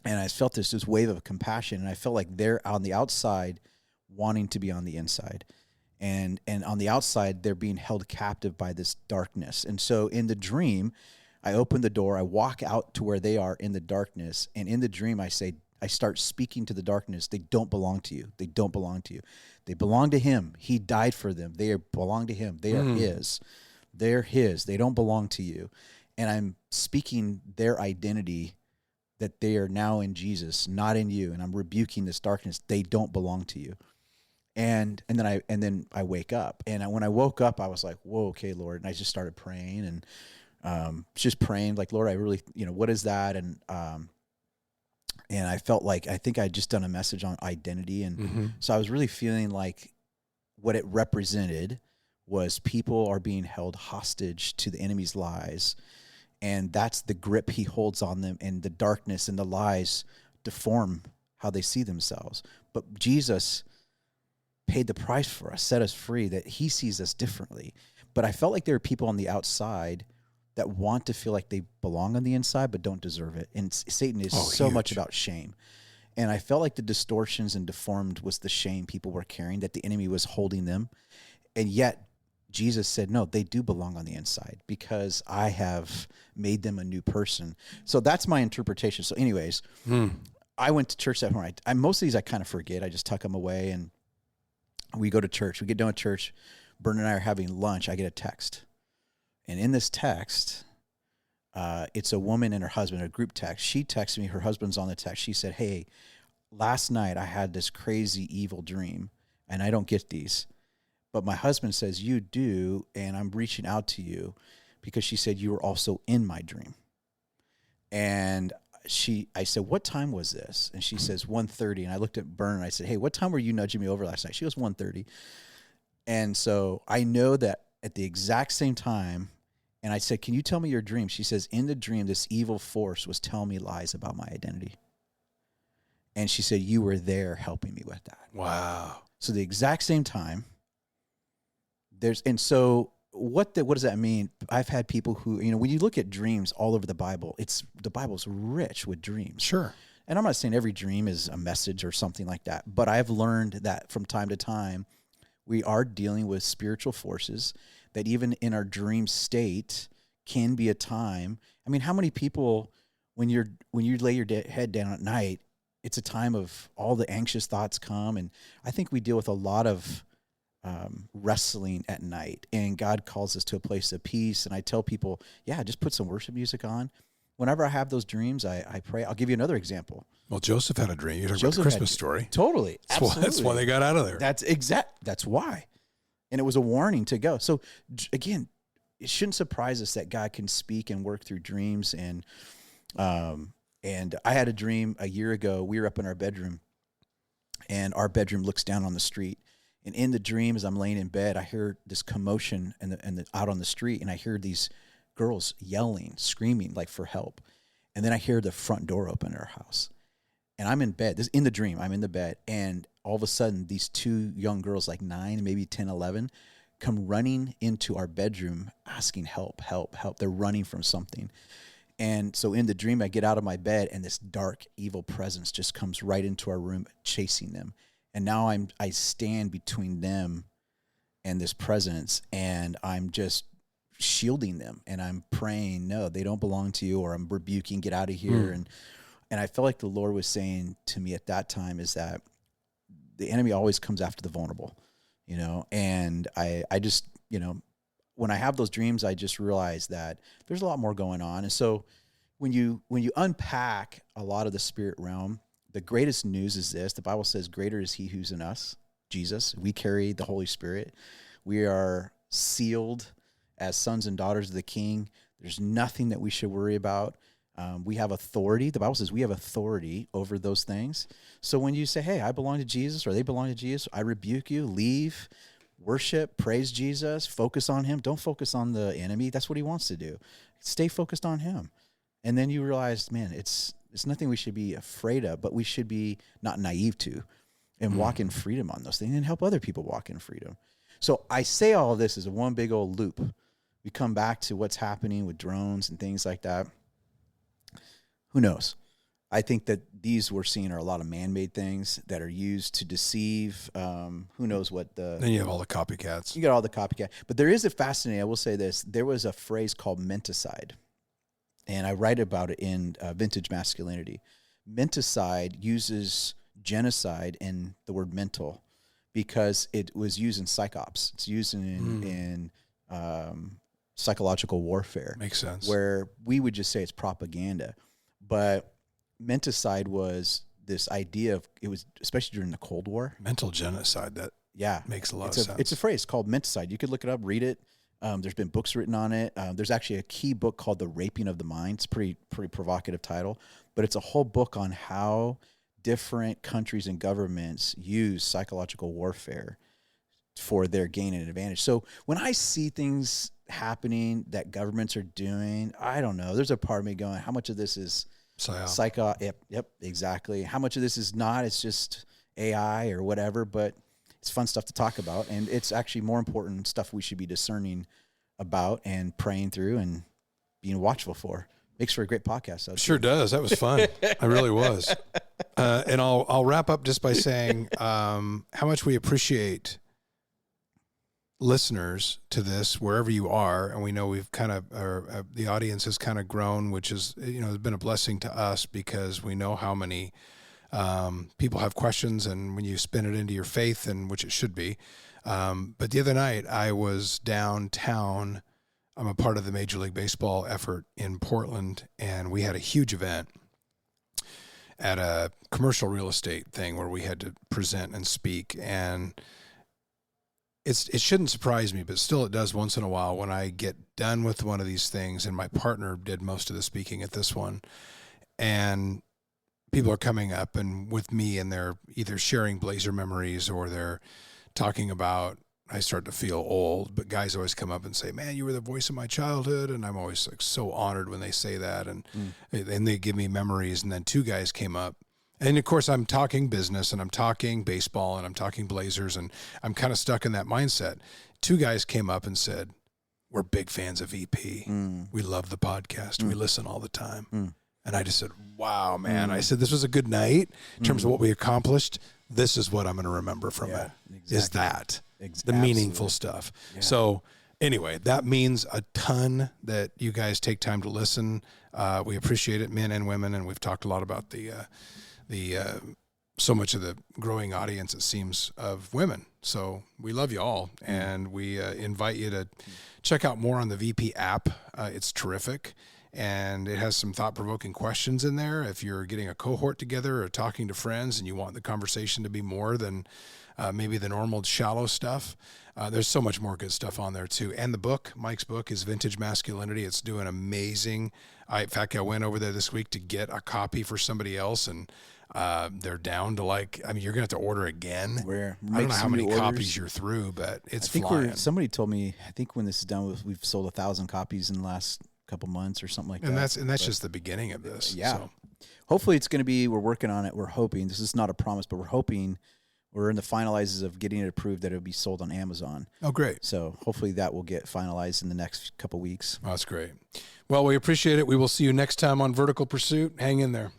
Speaker 1: And I felt this wave of compassion, and I felt like they're on the outside wanting to be on the inside. And on the outside, they're being held captive by this darkness. And so in the dream, I open the door, I walk out to where they are in the darkness, and in the dream I start speaking to the darkness. They don't belong to you. They don't belong to you. They belong to him. He died for them. They belong to him. They are his. They're his. They don't belong to you. And I'm speaking their identity, that they are now in Jesus, not in you. And I'm rebuking this darkness. They don't belong to you. And then I wake up. And when I woke up, I was like, whoa, okay, Lord. And I just started praying and just praying like, Lord, I really, what is that? And I felt like, I think I'd just done a message on identity. And so I was really feeling like what it represented was people are being held hostage to the enemy's lies. And that's the grip he holds on them, and the darkness and the lies deform how they see themselves. But Jesus paid the price for us, set us free, that he sees us differently. but I felt like there are people on the outside that want to feel like they belong on the inside, but don't deserve it. And Satan is so much about shame. And I felt like the distortions and deformed was the shame people were carrying, that the enemy was holding them. And yet Jesus said, no, they do belong on the inside because I have made them a new person. So that's my interpretation. So anyways, I went to church that morning. Most of these I kind of forget. I just tuck them away and we go to church. We get done with church. Bern and I are having lunch. I get a text. And in this text, it's a woman and her husband, a group text. She texted me. Her husband's on the text. She said, hey, last night I had this crazy evil dream, and I don't get these. But my husband says, you do, and I'm reaching out to you because she said you were also in my dream. And I said, what time was this? And she says 1:30. And I looked at Bern and I said, hey, what time were you nudging me over last night? She goes 1:30. And so I know that at the exact same time, and I said, can you tell me your dream? She says, in the dream, this evil force was telling me lies about my identity. And she said, you were there helping me with that.
Speaker 2: Wow.
Speaker 1: So the exact same time, so what does that mean? I've had people who, when you look at dreams all over the Bible, the Bible's rich with dreams.
Speaker 2: Sure.
Speaker 1: And I'm not saying every dream is a message or something like that, but I've learned that from time to time, we are dealing with spiritual forces that even in our dream state can be a time. I mean, how many people, when you lay your head down at night, it's a time of all the anxious thoughts come. And I think we deal with a lot of wrestling at night, and God calls us to a place of peace. And I tell people, just put some worship music on. Whenever I have those dreams, I pray. I'll give you another example.
Speaker 2: Well, Joseph had a dream. You're talking about the Christmas story.
Speaker 1: Totally.
Speaker 2: That's why they got out of there.
Speaker 1: That's why. And it was a warning to go. So again, it shouldn't surprise us that God can speak and work through dreams. And I had a dream a year ago. We were up in our bedroom, and our bedroom looks down on the street. And in the dream, as I'm laying in bed, I hear this commotion out on the street, and I hear these girls yelling, screaming, like for help. And then I hear the front door open in our house. And I'm in bed. This is in the dream. I'm in the bed. And all of a sudden, these two young girls, like 9, maybe 10, 11, come running into our bedroom asking help, help, help. They're running from something. And so in the dream, I get out of my bed, and this dark, evil presence just comes right into our room, chasing them. And now I stand between them and this presence, and I'm just shielding them, and I'm praying, no, they don't belong to you, or I'm rebuking, get out of here. And I felt like the Lord was saying to me at that time is that the enemy always comes after the vulnerable, and I just, when I have those dreams, I just realize that there's a lot more going on. And so when you unpack a lot of the spirit realm, the greatest news is this: the Bible says, greater is he who's in us, Jesus. We carry the Holy Spirit. We are sealed as sons and daughters of the King. There's nothing that we should worry about. We have authority. The Bible says we have authority over those things. So when you say, hey, I belong to Jesus, or they belong to Jesus, I rebuke you, leave, worship, praise Jesus, focus on him. Don't focus on the enemy. That's what he wants to do. Stay focused on him. And then you realize, man, it's nothing we should be afraid of, but we should be not naive to, and walk in freedom on those things and help other people walk in freedom. So I say all of this as a one big old loop. We come back to what's happening with drones and things like that. Who knows? I think that these we're seeing are a lot of man-made things that are used to deceive. Who knows what the...
Speaker 2: Then you have all the copycats.
Speaker 1: You got all the copycat. But there is a fascinating, I will say this, there was a phrase called menticide. And I write about it in Vintage Masculinity. Menticide uses genocide in the word mental because it was used in psychops. It's used in psychological warfare.
Speaker 2: Makes sense.
Speaker 1: Where we would just say it's propaganda. But menticide was this idea of, it was especially during the Cold War.
Speaker 2: Mental genocide, that makes a lot of sense.
Speaker 1: It's a phrase called menticide. You could look it up, read it. There's been books written on it. There's actually a key book called The Raping of the Mind. It's a pretty provocative title, but it's a whole book on how different countries and governments use psychological warfare for their gain and advantage. So when I see things happening that governments are doing, I don't know. There's a part of me going, how much of this is psycho? Yep, exactly. How much of this is not? It's just AI or whatever, but it's fun stuff to talk about, and it's actually more important stuff we should be discerning about and praying through and being watchful for. Makes for a great podcast. Though,
Speaker 2: sure does. That was fun. It really was. And I'll wrap up just by saying how much we appreciate listeners to this wherever you are, and we know we've kind of the audience has kind of grown, which is has been a blessing to us because we know how many people have questions, and when you spin it into your faith, and which it should be. But the other night I was downtown. I'm a part of the Major League Baseball effort in Portland, and we had a huge event at a commercial real estate thing where we had to present and speak. And it shouldn't surprise me, but still it does once in a while when I get done with one of these things, and my partner did most of the speaking at this one, and people are coming up and with me, and they're either sharing Blazer memories or they're talking about, I start to feel old, but guys always come up and say, man, you were the voice of my childhood. And I'm always like so honored when they say that. And they give me memories. And then two guys came up, and of course I'm talking business, and I'm talking baseball, and I'm talking Blazers, and I'm kind of stuck in that mindset. Two guys came up and said, we're big fans of VP. We love the podcast. We listen all the time. And I just said, wow, man. I said, this was a good night in terms of what we accomplished. This is what I'm going to remember from it. Exactly. Is that the meaningful stuff. Yeah. So anyway, that means a ton that you guys take time to listen. We appreciate it, men and women. And we've talked a lot about the so much of the growing audience, it seems, of women. So we love you all. And we invite you to check out more on the VP app. It's terrific. And it has some thought-provoking questions in there. If you're getting a cohort together or talking to friends and you want the conversation to be more than maybe the normal shallow stuff, there's so much more good stuff on there too. And the book, Mike's book, is Vintage Masculinity. It's doing amazing. In fact, I went over there this week to get a copy for somebody else, and they're down to you're going to have to order again. I don't know how many copies you're through, but it's flying.
Speaker 1: Somebody told me, I think when this is done, we've sold 1,000 copies in the last couple months or something like that.
Speaker 2: And that's just the beginning of this.
Speaker 1: Yeah.
Speaker 2: So.
Speaker 1: Hopefully it's going to be, we're working on it. We're hoping, this is not a promise, but we're hoping, we're in the finalizes of getting it approved that it'll be sold on Amazon.
Speaker 2: Oh, great.
Speaker 1: So hopefully that will get finalized in the next couple weeks.
Speaker 2: Oh, that's great. Well, we appreciate it. We will see you next time on Vertical Pursuit. Hang in there.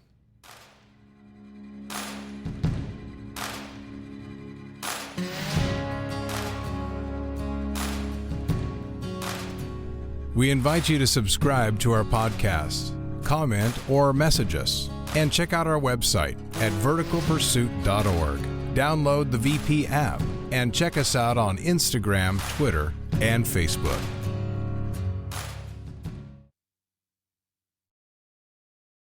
Speaker 2: We invite you to subscribe to our podcast, comment, or message us, and check out our website at verticalpursuit.org. Download the VP app and check us out on Instagram, Twitter, and Facebook.